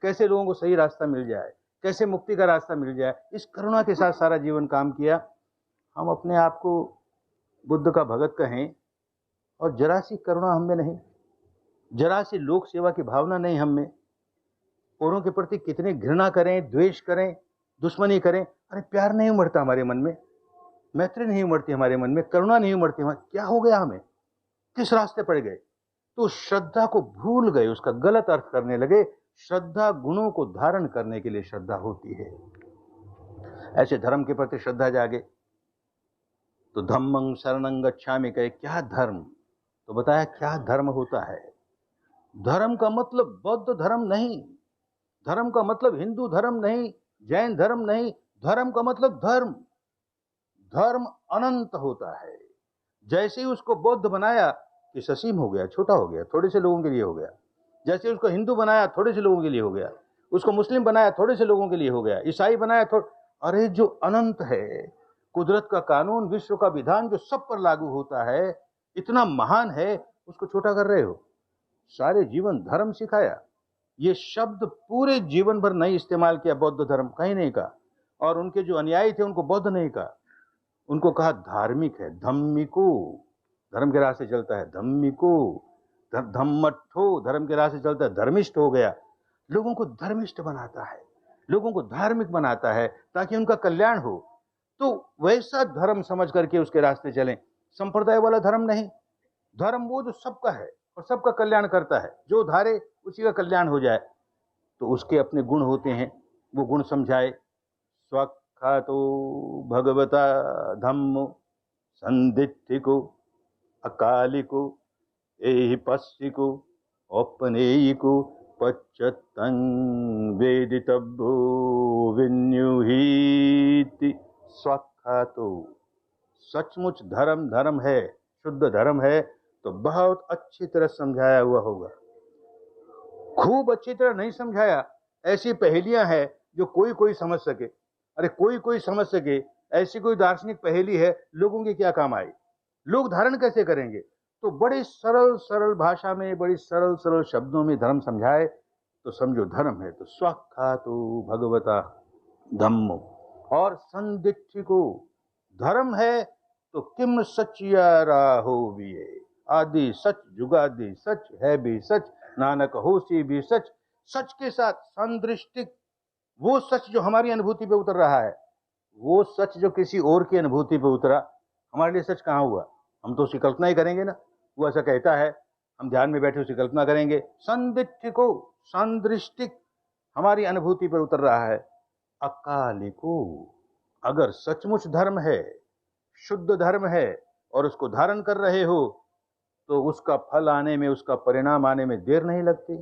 कैसे लोगों को सही रास्ता मिल जाए, कैसे मुक्ति का रास्ता मिल जाए, इस करुणा के साथ सारा जीवन काम किया। हम अपने आप को बुद्ध का भगत कहें और जरा सी करुणा हम में नहीं, जरा सी लोक सेवा की भावना नहीं हम में। औरों के प्रति कितने घृणा करें, द्वेष करें, दुश्मनी करें, अरे प्यार नहीं उमड़ता हमारे मन में, मैत्री नहीं उमड़ती हमारे मन में, करुणा नहीं उमड़ती हमारे। क्या हो गया हमें, किस रास्ते पड़ गए? तो श्रद्धा को भूल गए, उसका गलत अर्थ करने लगे। श्रद्धा गुणों को धारण करने के लिए श्रद्धा होती है। ऐसे धर्म के प्रति श्रद्धा जागे तो धम्मं शरणं गच्छामि कहे, क्या धर्म? तो बताया क्या धर्म होता है। धर्म का मतलब बौद्ध धर्म नहीं, धर्म का मतलब हिंदू धर्म नहीं, जैन धर्म नहीं, धर्म का मतलब धर्म। धर्म अनंत होता है। जैसे ही उसको बौद्ध बनाया कि ससीम हो गया, छोटा हो गया, थोड़े से लोगों के लिए हो गया। जैसे उसको हिंदू बनाया, थोड़े से लोगों के लिए हो गया। उसको मुस्लिम बनाया, थोड़े से लोगों के लिए हो गया। ईसाई बनाया, अरे जो अनंत है, कुदरत का कानून, विश्व का विधान जो सब पर लागू होता है, इतना महान है, उसको छोटा कर रहे हो। सारे जीवन धर्म सिखाया, ये शब्द पूरे जीवन भर नहीं इस्तेमाल किया बौद्ध धर्म, कहीं नहीं कहा। और उनके जो अनुयायी थे उनको बौद्ध नहीं कहा, उनको कहा धार्मिक है, धम्मिको, धर्म के राह से चलता है, धम्मिको, धम्मट्ठो, धर्म के राह से चलता है, धर्मिष्ठ हो गया। लोगों को धर्मिष्ठ बनाता है, लोगों को धार्मिक बनाता है ताकि उनका कल्याण हो। तो वैसा धर्म समझ करके उसके रास्ते चलें, संप्रदाय वाला धर्म नहीं। धर्म वो जो सबका है और सबका कल्याण करता है, जो धारे उसी का कल्याण हो जाए। तो उसके अपने गुण होते हैं, वो गुण समझाए। स्वख्यातो भगवता धम्मो संदित्तिको अकालिको एहि पश्चिको औपनेयिको पश्चत्तं वेदितव्यो विन्युहीति। स्वख्यातो, सचमुच धर्म धर्म है, शुद्ध धर्म है तो बहुत अच्छी तरह समझाया हुआ होगा। खूब अच्छी तरह नहीं समझाया, ऐसी पहेलियां हैं जो कोई कोई समझ सके। अरे कोई कोई समझ सके, ऐसी कोई दार्शनिक पहेली है, लोगों के क्या काम आई, लोग धारण कैसे करेंगे? तो बड़ी सरल सरल भाषा में, बड़ी सरल सरल शब्दों में धर्म समझाए तो समझो धर्म है। तो स्वख्यातो भगवता धम्मो, और संदिट्ठिको, धर्म है तो किम सचिया राहो विये, आदि सच जुगादि सच है भी सच, नानक होसी भी सच। सच के साथ संदृष्टिक, वो सच जो हमारी अनुभूति पे उतर रहा है, वो सच जो किसी और की अनुभूति पे उतरा, हमारे लिए सच कहाँ हुआ? हम तो उसकी कल्पना ही करेंगे ना। वो ऐसा कहता है, हम ध्यान में बैठे उसकी कल्पना करेंगे। संदिट्ठिको, संदृष्टिक, हमारी अनुभूति पर उतर रहा है। अकालिको, अगर सचमुच धर्म है, शुद्ध धर्म है और उसको धारण कर रहे हो तो उसका फल आने में, उसका परिणाम आने में देर नहीं लगती।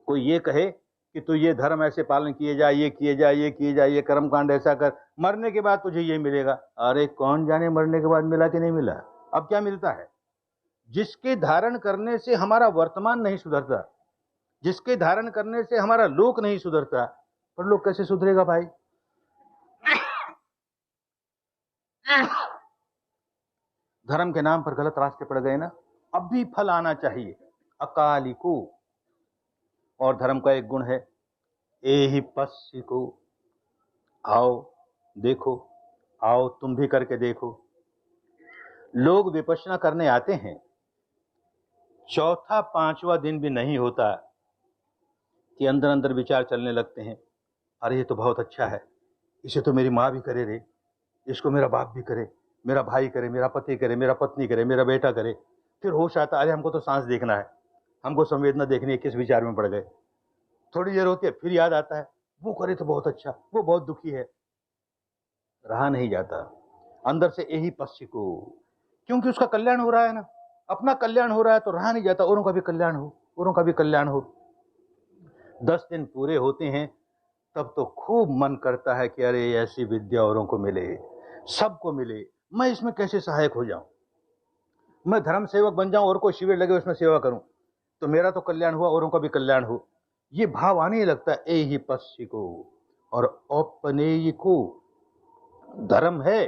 कोई ये कहे कि तू ये धर्म ऐसे पालन किए जा, ये किए जा, ये किए जा, ये कर्म कांड ऐसा कर, मरने के बाद तुझे ये मिलेगा। अरे कौन जाने मरने के बाद मिला कि नहीं मिला। अब क्या मिलता है? जिसके धारण करने से हमारा वर्तमान नहीं सुधरता, जिसके धारण करने से हमारा लोक नहीं सुधरता, पर लोक कैसे सुधरेगा भाई? धर्म के नाम पर गलत रास्ते पड़ गए ना। अब भी फल आना चाहिए। अकालिको, और धर्म का एक गुण है एहि पश्चिको, आओ देखो, आओ तुम भी करके देखो। लोग विपश्यना करने आते हैं, चौथा पांचवा दिन भी नहीं होता कि अंदर अंदर विचार चलने लगते हैं, अरे ये तो बहुत अच्छा है, इसे तो मेरी माँ भी करे रे, इसको मेरा बाप भी करे, मेरा भाई करे, मेरा पति करे, मेरा पत्नी करे, मेरा बेटा करे। फिर होश आता, अरे हमको तो सांस देखना है, हमको संवेदना देखनी है, किस विचार में पड़ गए। थोड़ी देर होती है, फिर याद आता है, वो करे तो बहुत अच्छा, वो बहुत दुखी है। रहा नहीं जाता अंदर से यही पश्चिम को, क्योंकि उसका कल्याण हो रहा है ना, अपना कल्याण हो रहा है तो रहा नहीं जाता, औरों का भी कल्याण हो, औरों का भी कल्याण हो। 10 दिन पूरे होते हैं तब तो खूब मन करता है कि अरे ऐसी विद्या औरों को मिले, सबको मिले, मैं इसमें कैसे सहायक हो जाऊं, मैं धर्म सेवक बन जाऊं और कोई शिविर लगे उसमें सेवा करूं तो मेरा तो कल्याण हुआ, औरों का भी कल्याण हो। ये भाव आने लगता है, ए ही पश्चिम को और औपनेयी को। धर्म है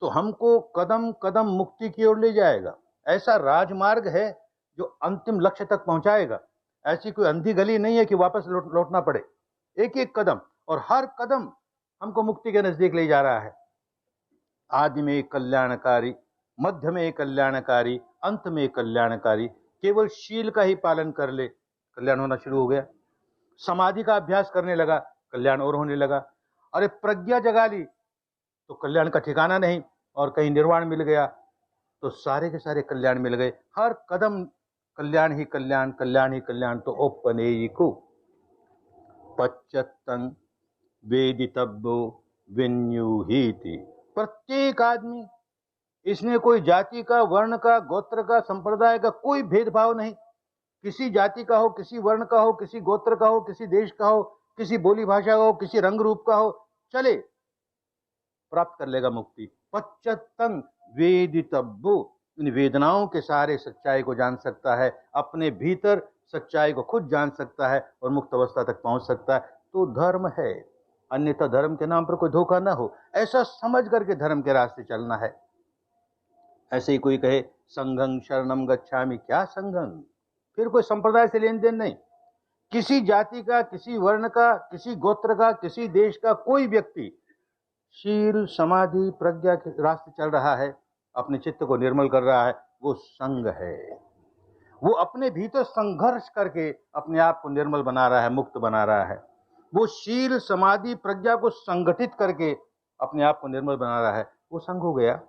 तो हमको कदम कदम मुक्ति की ओर ले जाएगा, ऐसा राजमार्ग है जो अंतिम लक्ष्य तक पहुंचाएगा। ऐसी कोई अंधी गली नहीं है कि वापस लौटना पड़े। एक एक कदम और हर कदम हमको मुक्ति के नजदीक ले जा रहा है। आदि में कल्याणकारी, मध्य में कल्याणकारी, अंत में कल्याणकारी। केवल शील का ही पालन कर ले, कल्याण होना शुरू हो गया। समाधि का अभ्यास करने लगा, कल्याण और होने लगा। अरे प्रज्ञा जगा ली तो कल्याण का ठिकाना नहीं, और कहीं निर्वाण मिल गया तो सारे के सारे कल्याण मिल गए। हर कदम कल्याण ही कल्याण, कल्याण ही कल्याण। तो औपनेयिको पच्चत्तं वेदितव्यो विन्यूहीति। प्रत्येक आदमी, इसमें कोई जाति का, वर्ण का, गोत्र का, संप्रदाय का कोई भेदभाव नहीं। किसी जाति का हो, किसी वर्ण का हो, किसी गोत्र का हो, किसी देश का हो, किसी बोली भाषा का हो, किसी रंग रूप का हो, चले प्राप्त कर लेगा मुक्ति। पच्चत्तं वेदितव्यो, इन वेदनाओं के सारे सच्चाई को जान सकता है, अपने भीतर सच्चाई को खुद जान सकता है और मुक्त अवस्था तक पहुंच सकता है। तो धर्म है, अन्यथा धर्म के नाम पर कोई धोखा ना हो, ऐसा समझ करके धर्म के रास्ते चलना है। ऐसे ही कोई कहे संघं शरणं गच्छामि, क्या संघं, फिर कोई संप्रदाय से लेन देन नहीं। किसी जाति का, किसी वर्ण का, किसी गोत्र का, किसी देश का कोई व्यक्ति शील समाधि प्रज्ञा के रास्ते चल रहा है, अपने चित्त को निर्मल कर रहा है, वो संघ है। वो अपने भीतर संघर्ष करके अपने आप को निर्मल बना रहा है, मुक्त बना रहा है। वो शील समाधि प्रज्ञा को संगठित करके अपने आप को निर्मल बना रहा है, वो संघ हो गया।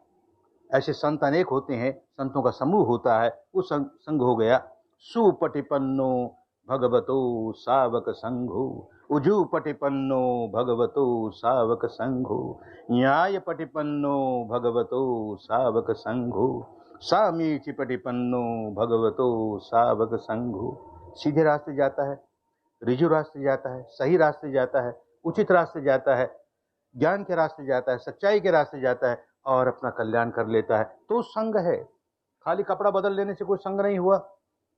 ऐसे संत अनेक होते हैं, संतों का समूह होता है, वो संघ हो गया। सुपटिपन्नो भगवतो सावक संघो, उजूपटिपन्नो भगवतो सावक संघो, न्यायपटिपन्नो भगवतो सावक संघो, सामीचिपटिपन्नो भगवतो सावक संघो। सीधे रास्ते जाता है, रिजु रास्ते जाता है, सही रास्ते जाता है, उचित रास्ते जाता है, ज्ञान के रास्ते जाता है, सच्चाई के रास्ते जाता है और अपना कल्याण कर लेता है, तो संघ है। खाली कपड़ा बदल लेने से कोई संघ नहीं हुआ,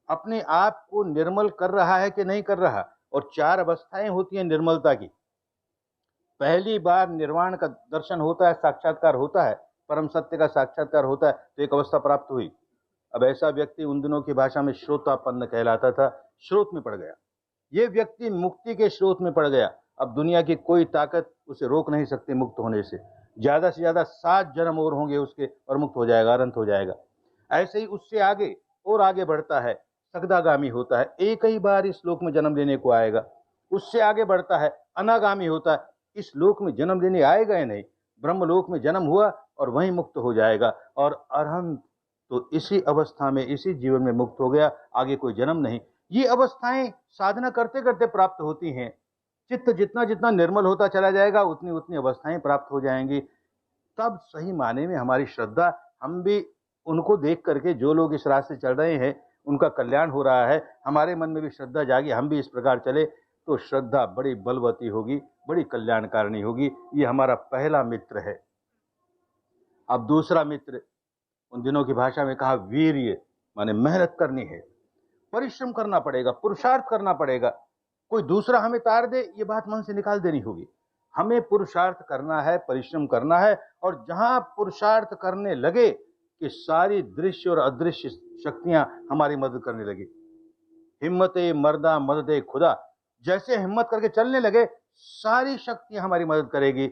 अपने आप को निर्मल कर रहा है कि नहीं कर रहा। और 4 अवस्थाएं होती हैं निर्मलता की। पहली बार निर्वाण का दर्शन होता है, साक्षात्कार होता है, परम सत्य का साक्षात्कार होता है, तो एक अवस्था प्राप्त हुई। अब ऐसा व्यक्ति उन दिनों की भाषा में श्रोतापन्न कहलाता था, स्रोत में पड़ गया। ये व्यक्ति मुक्ति के स्रोत में पड़ गया। अब दुनिया की कोई ताकत उसे रोक नहीं सकती मुक्त होने से। ज्यादा से ज्यादा 7 जन्म और होंगे उसके और मुक्त हो जाएगा, अनंत हो जाएगा। ऐसे ही उससे आगे और आगे बढ़ता है, सगदागामी होता है, एक ही बार इस लोक में जन्म लेने को आएगा। उससे आगे बढ़ता है, अनागामी होता है, इस लोक में जन्म लेने आएगा ही नहीं, ब्रह्मलोक में जन्म हुआ और वहीं मुक्त हो जाएगा। और अरहंत तो इसी अवस्था में, इसी जीवन में मुक्त हो गया, आगे कोई जन्म नहीं। ये अवस्थाएं साधना करते करते प्राप्त होती हैं। चित्त जितना जितना निर्मल होता चला जाएगा, उतनी उतनी अवस्थाएं प्राप्त हो जाएंगी। तब सही माने में हमारी श्रद्धा, हम भी उनको देख करके, जो लोग इस रास्ते चल रहे हैं उनका कल्याण हो रहा है, हमारे मन में भी श्रद्धा जागी, हम भी इस प्रकार चले, तो श्रद्धा बड़ी बलवती होगी, बड़ी कल्याणकारिणी होगी। ये हमारा पहला मित्र है। अब दूसरा मित्र, उन दिनों की भाषा में कहा वीर्य, माने मेहनत करनी है, परिश्रम करना पड़ेगा, पुरुषार्थ करना पड़ेगा। कोई दूसरा हमें तार दे, ये बात मन से निकाल देनी होगी। हमें पुरुषार्थ करना है, परिश्रम करना है, और जहां पुरुषार्थ करने लगे कि सारी दृश्य और अदृश्य शक्तियां हमारी मदद करने लगी। हिम्मते मर्दा मददे खुदा, जैसे हिम्मत करके चलने लगे, सारी शक्तियां हमारी मदद करेगी।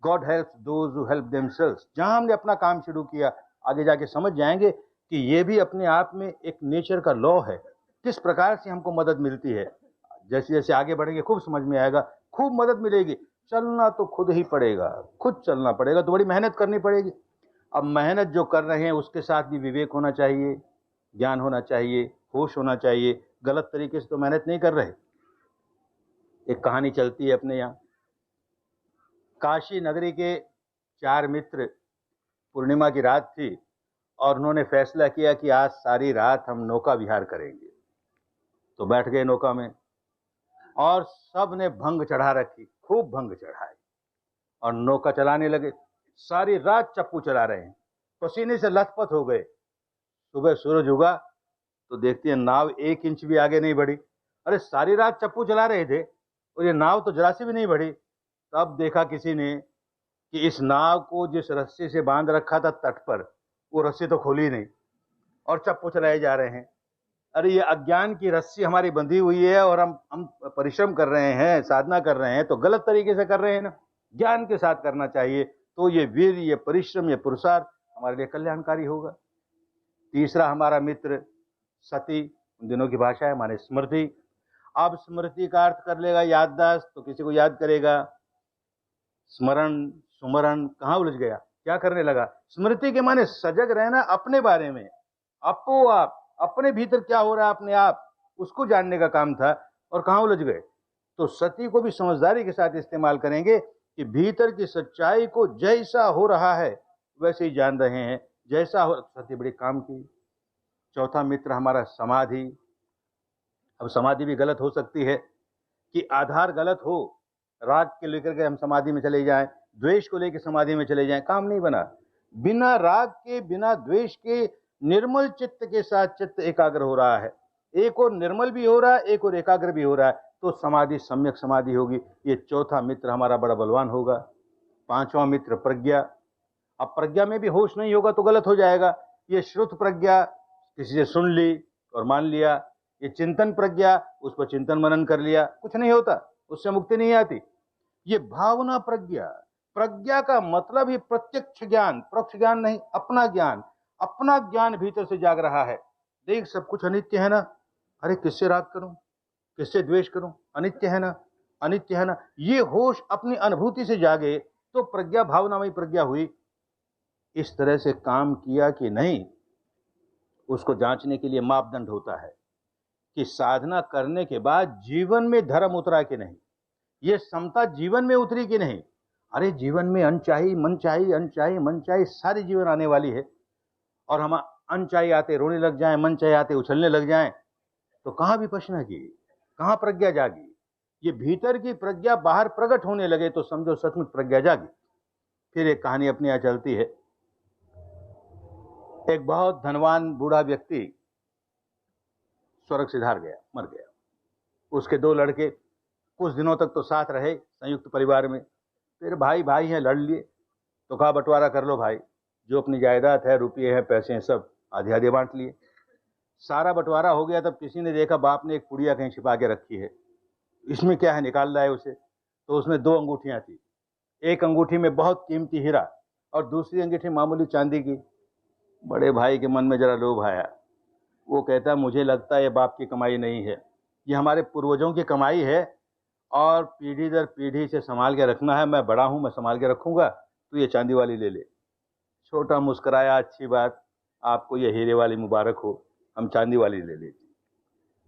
God helps those who help themselves. जहां हमने अपना काम शुरू किया, आगे जाके समझ जाएंगे कि ये भी अपने आप में एक नेचर का लॉ है, किस प्रकार से हमको मदद मिलती है। जैसे जैसे आगे बढ़ेंगे खूब समझ में आएगा, खूब मदद मिलेगी। चलना तो खुद ही पड़ेगा, खुद चलना पड़ेगा, तो बड़ी मेहनत करनी पड़ेगी। अब मेहनत जो कर रहे हैं उसके साथ भी विवेक होना चाहिए, ज्ञान होना चाहिए, होश होना चाहिए। गलत तरीके से तो मेहनत नहीं कर रहे। एक कहानी चलती है अपने यहाँ। काशी नगरी के 4 मित्र, पूर्णिमा की रात थी और उन्होंने फैसला किया कि आज सारी रात हम नौका विहार करेंगे। तो बैठ गए नौका में और सब ने भंग चढ़ा रखी, खूब भंग चढ़ाई और नौका चलाने लगे। सारी रात चप्पू चला रहे हैं, पसीने से लथपथ हो गए। सुबह सूरज उगा तो देखते हैं नाव 1 इंच भी आगे नहीं बढ़ी। अरे सारी रात चप्पू चला रहे थे और ये नाव तो जरा सी भी नहीं बढ़ी। तब देखा किसी ने कि इस नाव को जिस रस्सी से बांध रखा था तट पर, वो रस्सी तो खोली नहीं और चप्पू चलाए जा रहे हैं। अरे ये अज्ञान की रस्सी हमारी बंधी हुई है और हम परिश्रम कर रहे हैं, साधना कर रहे हैं, तो गलत तरीके से कर रहे हैं ना। ज्ञान के साथ करना चाहिए, तो ये वीर, ये परिश्रम, ये पुरुषार्थ हमारे लिए कल्याणकारी होगा। तीसरा हमारा मित्र सती, उन दिनों की भाषा है, माने स्मृति। अब स्मृति का अर्थ कर लेगा याददाश्त, तो किसी को याद करेगा। स्मरण सुमरण कहाँ उलझ गया, क्या करने लगा। स्मृति के माने सजग रहना अपने बारे में, आपो आप, अपने भीतर क्या हो रहा है अपने आप, उसको जानने का काम था। और कहाँ उलझ गए। तो सती को भी समझदारी के साथ इस्तेमाल करेंगे कि भीतर की सच्चाई को जैसा हो रहा है वैसे ही जान रहे हैं, जैसा हो। सती बड़ी काम की। चौथा मित्र हमारा समाधि। अब समाधि भी गलत हो सकती है कि आधार गलत हो, राग के लेकर के हम समाधि में चले जाएं, द्वेष को लेकर समाधि में चले जाएं, काम नहीं बना। बिना राग के, बिना द्वेष के, निर्मल चित्त के साथ चित्त एकाग्र हो रहा है। एक और निर्मल भी हो रहा है, एक और एकाग्र भी हो रहा है, तो समाधि सम्यक समाधि होगी। ये चौथा मित्र हमारा बड़ा बलवान होगा। पांचवा मित्र प्रज्ञा। अब प्रज्ञा में भी होश नहीं होगा तो गलत हो जाएगा। ये श्रुत प्रज्ञा, किसी से सुन ली और मान लिया। ये चिंतन प्रज्ञा, उस पर चिंतन मनन कर लिया, कुछ नहीं होता, उससे मुक्ति नहीं आती। ये भावना प्रज्ञा। प्रज्ञा का मतलब ही प्रत्यक्ष ज्ञान, परोक्ष ज्ञान नहीं, अपना ज्ञान। अपना ज्ञान भीतर से जाग रहा है। देख सब कुछ अनित्य है ना, अरे किससे राग करूं, किससे द्वेष करूं, अनित्य है ना, अनित्य है ना। ये होश अपनी अनुभूति से जागे तो प्रज्ञा भावनामयी प्रज्ञा हुई। इस तरह से काम किया कि नहीं, उसको जांचने के लिए मापदंड होता है कि साधना करने के बाद जीवन में धर्म उतरा कि नहीं, ये समता जीवन में उतरी कि नहीं। अरे जीवन में अनचाही मनचाही, अनचाही मनचाही सारी जीवन आने वाली है, और हम अनचाही आते रोने लग जाएं, मनचाही आते उछलने लग जाएं, तो कहाँ विपश्यना की, कहाँ प्रज्ञा जागी। ये भीतर की प्रज्ञा बाहर प्रकट होने लगे तो समझो सचमुच प्रज्ञा जागी। फिर एक कहानी अपने यहाँ चलती है। एक बहुत धनवान बूढ़ा व्यक्ति स्वर्ग सिधार गया, मर गया। उसके 2 लड़के कुछ दिनों तक तो साथ रहे संयुक्त परिवार में, फिर भाई भाई हैं, लड़ लिए। तो कहा बंटवारा कर लो भाई, जो अपनी जायदाद है, रुपये हैं, पैसे हैं, सब आधे आधे बांट लिए। सारा बंटवारा हो गया तब किसी ने देखा बाप ने एक पुड़िया कहीं छिपा के रखी है, इसमें क्या है, निकाल रहा है उसे। तो उसमें 2 अंगूठियां थी, एक अंगूठी में बहुत कीमती हीरा और दूसरी अंगूठी मामूली चांदी की। बड़े भाई के मन में जरा लोभ आया। वो कहता मुझे लगता है ये बाप की कमाई नहीं है, ये हमारे पूर्वजों की कमाई है और पीढ़ी दर पीढ़ी से संभाल के रखना है। मैं बड़ा हूं, मैं संभाल के रखूंगा, तो ये चांदी वाली ले ले। छोटा मुस्कुराया, अच्छी बात, आपको ये हीरे वाली मुबारक हो, हम चांदी वाली ले लेते।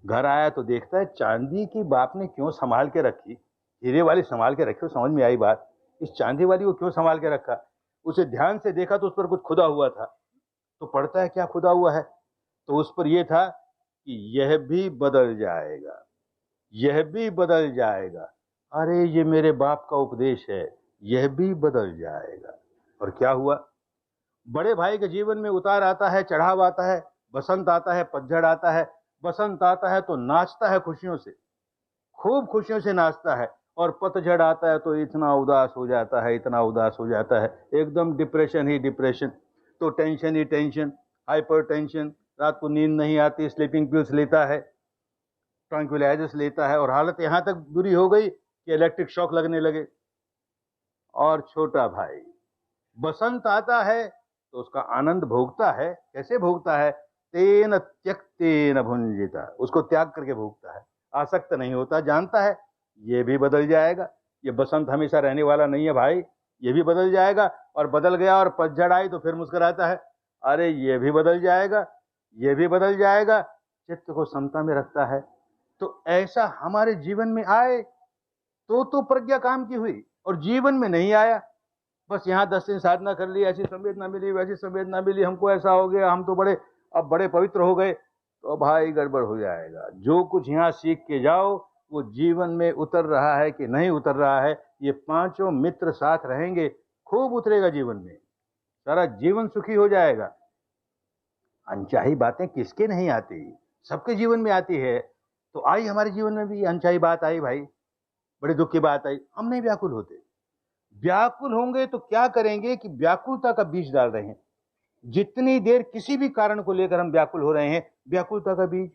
घर आया तो देखता है चांदी की बाप ने क्यों संभाल के रखी, हीरे वाली संभाल के रखी। समझ में आई बात, इस चांदी वाली को क्यों संभाल के रखा। उसे ध्यान से देखा तो उस पर कुछ खुदा हुआ था। तो पढ़ता है क्या खुदा हुआ है, तो उस पर यह था कि यह भी बदल जाएगा, यह भी बदल जाएगा। अरे ये मेरे बाप का उपदेश है, यह भी बदल जाएगा। और क्या हुआ, बड़े भाई के जीवन में उतार आता है, चढ़ाव आता है, बसंत आता है, पतझड़ आता है। बसंत आता है तो नाचता है खुशियों से, खूब खुशियों से नाचता है, और पतझड़ आता है तो इतना उदास हो जाता है, इतना उदास हो जाता है, एकदम डिप्रेशन ही डिप्रेशन। तो टेंशन ही टेंशन, हाइपर टेंशन, रात को नींद नहीं आती, स्लीपिंग पिल्स लेता है, ट्रैंक्विलाइजर्स लेता है, और हालत यहाँ तक बुरी हो गई कि इलेक्ट्रिक शॉक लगने लगे। और छोटा भाई। बसंत आता है तो उसका आनंद भोगता है। कैसे भोगता है? तेन त्यक्तेन भुंजिता, उसको त्याग करके भोगता है, आसक्त नहीं होता। जानता है ये भी बदल जाएगा, ये बसंत हमेशा रहने वाला नहीं है भाई, ये भी बदल जाएगा। और बदल गया और पतझड़ आई तो फिर मुस्कुराता है, अरे ये भी बदल जाएगा, ये भी बदल जाएगा। चित्त को समता में रखता है। तो ऐसा हमारे जीवन में आए तो प्रज्ञा काम की हुई। और जीवन में नहीं आया, बस यहाँ 10 दिन साधना कर ली, ऐसी संवेदना मिली, वैसी संवेदना मिली, हमको ऐसा हो गया, हम तो बड़े अब बड़े पवित्र हो गए, तो भाई गड़बड़ हो जाएगा। जो कुछ यहाँ सीख के जाओ वो जीवन में उतर रहा है कि नहीं उतर रहा है। ये पांचों मित्र साथ रहेंगे, खूब उतरेगा जीवन में, सारा जीवन सुखी हो जाएगा। अनचाही बातें किसके नहीं आती, सबके जीवन में आती है। तो आई हमारे जीवन में भी अनचाही बात आई भाई, बड़े दुख की बात आई, हम नहीं व्याकुल होते। व्याकुल होंगे तो क्या करेंगे कि व्याकुलता का बीज डाल रहे हैं। जितनी देर किसी भी कारण को लेकर हम व्याकुल हो रहे हैं, व्याकुलता का बीज,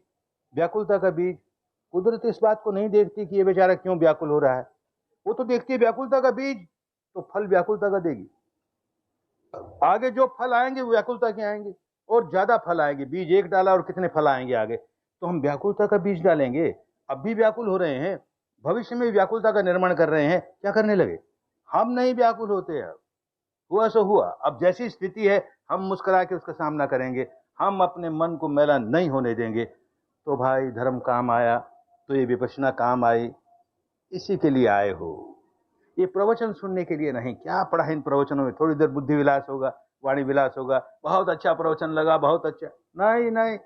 व्याकुलता का बीज। कुदरत इस बात को नहीं देखती कि ये बेचारा क्यों व्याकुल हो रहा है, वो तो देखती है व्याकुलता का बीज, तो फल व्याकुलता का देगी। आगे जो फल आएंगे वो व्याकुलता के आएंगे, और ज्यादा फल आएंगे। बीज एक डाला और कितने फल आएंगे आगे, तो हम व्याकुलता का बीज डालेंगे। अब भी व्याकुल हो रहे हैं, भविष्य में व्याकुलता का निर्माण कर रहे हैं, क्या करने लगे? हम नहीं व्याकुल होते। अब हुआ सो हुआ, अब जैसी स्थिति है हम मुस्कुरा के उसका सामना करेंगे, हम अपने मन को मैला नहीं होने देंगे। तो भाई धर्म काम आया तो ये विपश्यना काम आई, इसी के लिए आए हो। ये प्रवचन सुनने के लिए नहीं। क्या पढ़ा है इन प्रवचनों में? थोड़ी देर बुद्धि विलास होगा, वाणी विलास होगा, बहुत अच्छा प्रवचन लगा, बहुत अच्छा। नहीं नहीं,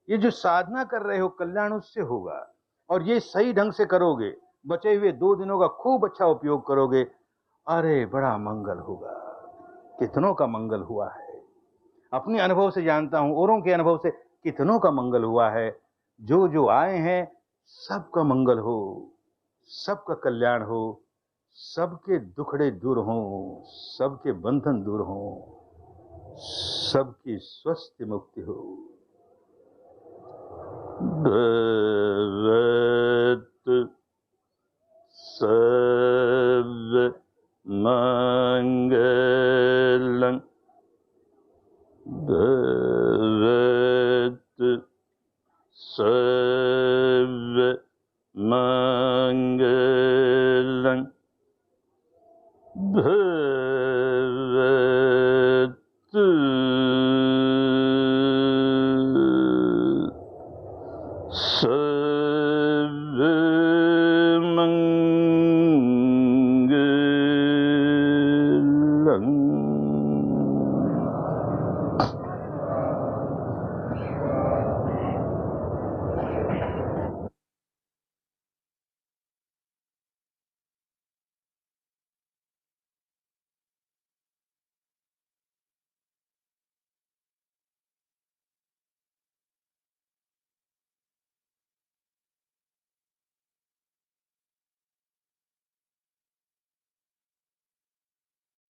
ये जो साधना कर रहे हो कल्याण उससे होगा, और ये सही ढंग से करोगे, बचे हुए 2 दिनों का खूब अच्छा उपयोग करोगे, अरे बड़ा मंगल होगा। कितनों का मंगल हुआ है, अपने अनुभव से जानता हूं, औरों के अनुभव से कितनों का मंगल हुआ है। जो जो आए हैं सबका मंगल हो, सबका कल्याण हो, सबके दुखड़े दूर हों, सबके बंधन दूर हों, सबकी स्वस्थ मुक्ति हो।